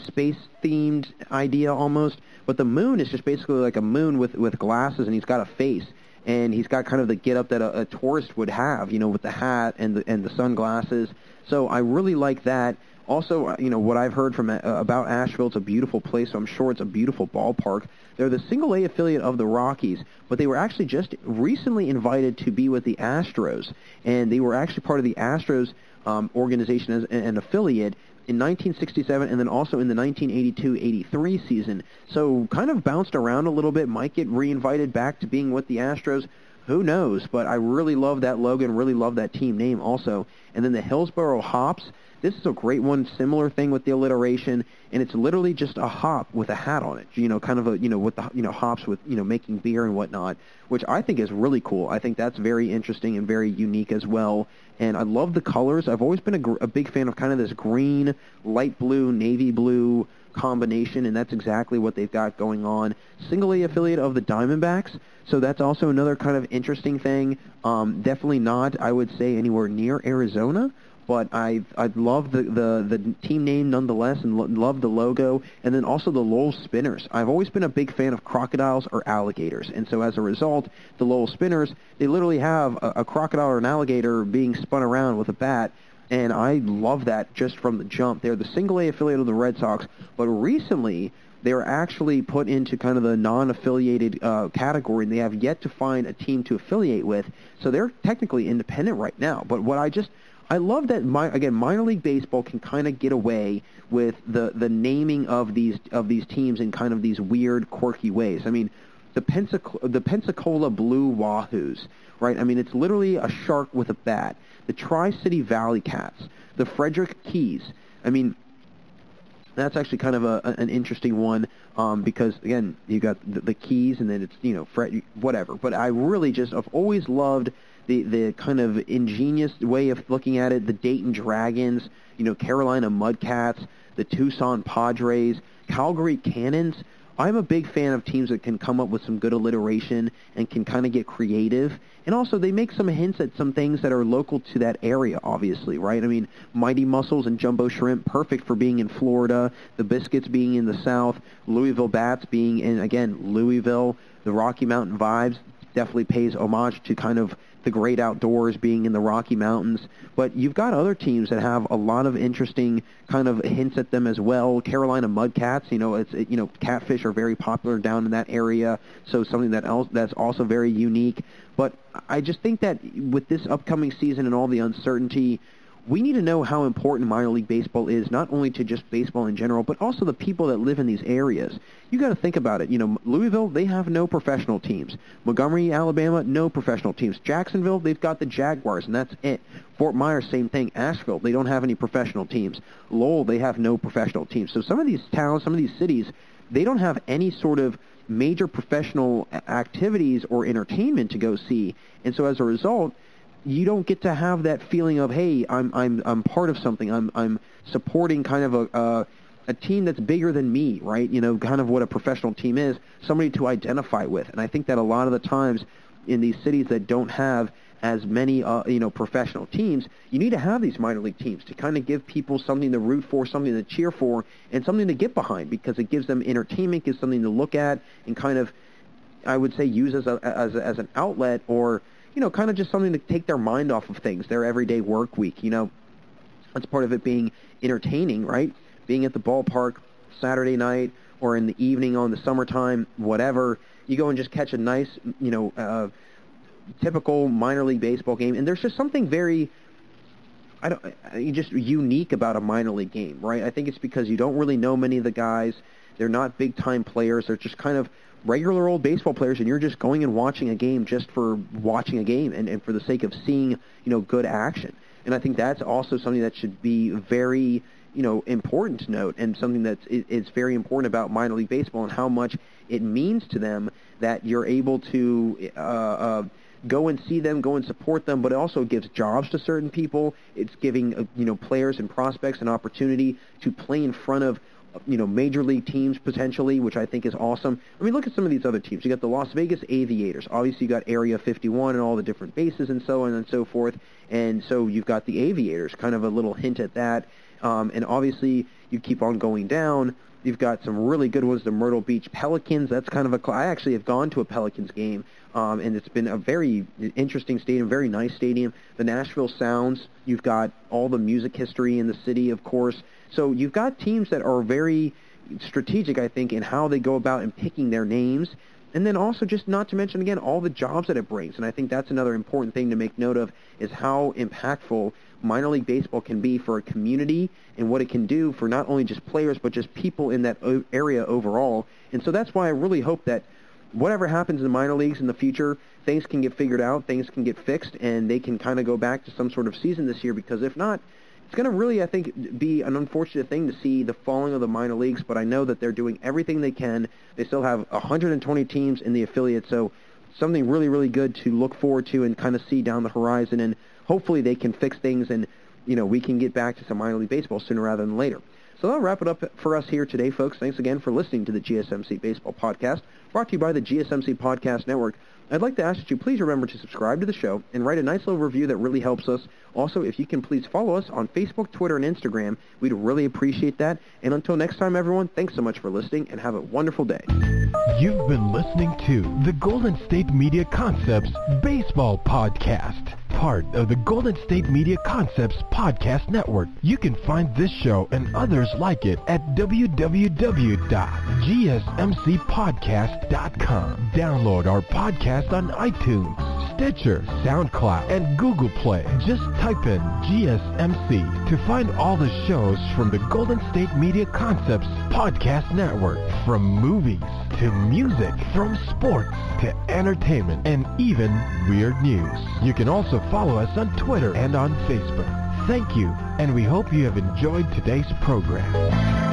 space-themed idea almost. But the moon is just basically like a moon with glasses, and he's got a face. And he's got kind of the get-up that a tourist would have, with the hat and the sunglasses. So I really like that. Also, what I've heard from about Asheville, it's a beautiful place, so I'm sure it's a beautiful ballpark. They're the single-A affiliate of the Rockies, but they were actually just recently invited to be with the Astros, and they were actually part of the Astros organization as an affiliate in 1967 and then also in the 1982-83 season. So kind of bounced around a little bit, might get reinvited back to being with the Astros. Who knows? But I really love that logo and really love that team name also. And then the Hillsboro Hops. This is a great one, similar thing with the alliteration, and it's literally just a hop with a hat on it, kind of a, with the, hops with, making beer and whatnot, which I think is really cool. I think that's very interesting and very unique as well. And I love the colors. I've always been a big fan of kind of this green, light blue, navy blue combination, and that's exactly what they've got going on. Single-A affiliate of the Diamondbacks, so that's also another kind of interesting thing. Definitely not, I would say, anywhere near Arizona, but I love the team name nonetheless, and love the logo, and then also the Lowell Spinners. I've always been a big fan of crocodiles or alligators, and so as a result, the Lowell Spinners, they literally have a crocodile or an alligator being spun around with a bat, and I love that just from the jump. They're the single-A affiliate of the Red Sox, but recently they were actually put into kind of the non-affiliated category, and they have yet to find a team to affiliate with, so they're technically independent right now. But what I love that, minor league baseball can kind of get away with the naming of these teams in kind of these weird, quirky ways. I mean, the Pensacola Blue Wahoos, right? I mean, it's literally a shark with a bat. The Tri-City Valley Cats, the Frederick Keys. I mean, that's actually kind of an interesting one because, again, you got the Keys and then it's, whatever. But I really I've always loved the kind of ingenious way of looking at it, the Dayton Dragons, Carolina Mudcats, the Tucson Padres, Calgary Cannons. I'm a big fan of teams that can come up with some good alliteration and can kind of get creative. And also, they make some hints at some things that are local to that area, obviously, right? I mean, Mighty Mussels and Jumbo Shrimp, perfect for being in Florida. The Biscuits being in the South. Louisville Bats being in, again, Louisville. The Rocky Mountain Vibes, definitely pays homage to kind of the great outdoors, being in the Rocky Mountains. But you've got other teams that have a lot of interesting kind of hints at them as well. Carolina Mudcats, catfish are very popular down in that area, so something that's also very unique. But I just think that with this upcoming season and all the uncertainty, we need to know how important minor league baseball is, not only to just baseball in general, but also the people that live in these areas. You got to think about it. Louisville, they have no professional teams. Montgomery, Alabama, no professional teams. Jacksonville, they've got the Jaguars, and that's it. Fort Myers, same thing. Asheville, they don't have any professional teams. Lowell, they have no professional teams. So some of these towns, some of these cities, they don't have any sort of major professional activities or entertainment to go see. And so as a result, you don't get to have that feeling of, hey, I'm part of something. I'm supporting kind of a team that's bigger than me, right? Kind of what a professional team is, somebody to identify with. And I think that a lot of the times in these cities that don't have as many professional teams, you need to have these minor league teams to kind of give people something to root for, something to cheer for, and something to get behind, because it gives them entertainment, gives something to look at, and kind of, I would say, use as an outlet, or kind of just something to take their mind off of things, their everyday work week. That's part of it, being entertaining, right? Being at the ballpark Saturday night or in the evening on the summertime, whatever. You go and just catch a nice, typical minor league baseball game, and there's just something very, just unique about a minor league game, right? I think it's because you don't really know many of the guys. They're not big-time players. They're just kind of regular old baseball players, and you're just going and watching a game just for watching a game and for the sake of seeing, good action. And I think that's also something that should be very, important to note, and something that is very important about minor league baseball and how much it means to them that you're able to go and see them, go and support them, but it also gives jobs to certain people. It's giving, players and prospects an opportunity to play in front of major league teams potentially, which I think is awesome. I mean, look at some of these other teams. You got the Las Vegas Aviators. Obviously, you got Area 51 and all the different bases and so on and so forth. And so you've got the Aviators, kind of a little hint at that. And obviously, you keep on going down. You've got some really good ones, the Myrtle Beach Pelicans. That's kind of I actually have gone to a Pelicans game, and it's been a very interesting stadium, very nice stadium. The Nashville Sounds, you've got all the music history in the city, of course. So you've got teams that are very strategic, I think, in how they go about and picking their names. And then also, just not to mention, again, all the jobs that it brings. And I think that's another important thing to make note of, is how impactful minor league baseball can be for a community and what it can do for not only just players, but just people in that area overall. And so that's why I really hope that whatever happens in the minor leagues in the future, things can get figured out, things can get fixed, and they can kind of go back to some sort of season this year, because if not, it's going to really, I think, be an unfortunate thing to see the falling of the minor leagues, but I know that they're doing everything they can. They still have 120 teams in the affiliate, so something really, really good to look forward to and kind of see down the horizon, and hopefully they can fix things and, we can get back to some minor league baseball sooner rather than later. So that'll wrap it up for us here today, folks. Thanks again for listening to the GSMC Baseball Podcast, brought to you by the GSMC Podcast Network. I'd like to ask that you please remember to subscribe to the show and write a nice little review that really helps us. Also, if you can please follow us on Facebook, Twitter, and Instagram, we'd really appreciate that. And until next time, everyone, thanks so much for listening, and have a wonderful day. You've been listening to the Golden State Media Concepts Baseball Podcast, part of the Golden State Media Concepts Podcast Network. You can find this show and others like it at www.gsmcpodcast.com. Download our podcast on iTunes, Stitcher, SoundCloud, and Google Play. Just type in GSMC to find all the shows from the Golden State Media Concepts Podcast Network. From movies to music, from sports to entertainment, and even weird news. You can also follow us on Twitter and on Facebook. Thank you, and we hope you have enjoyed today's program.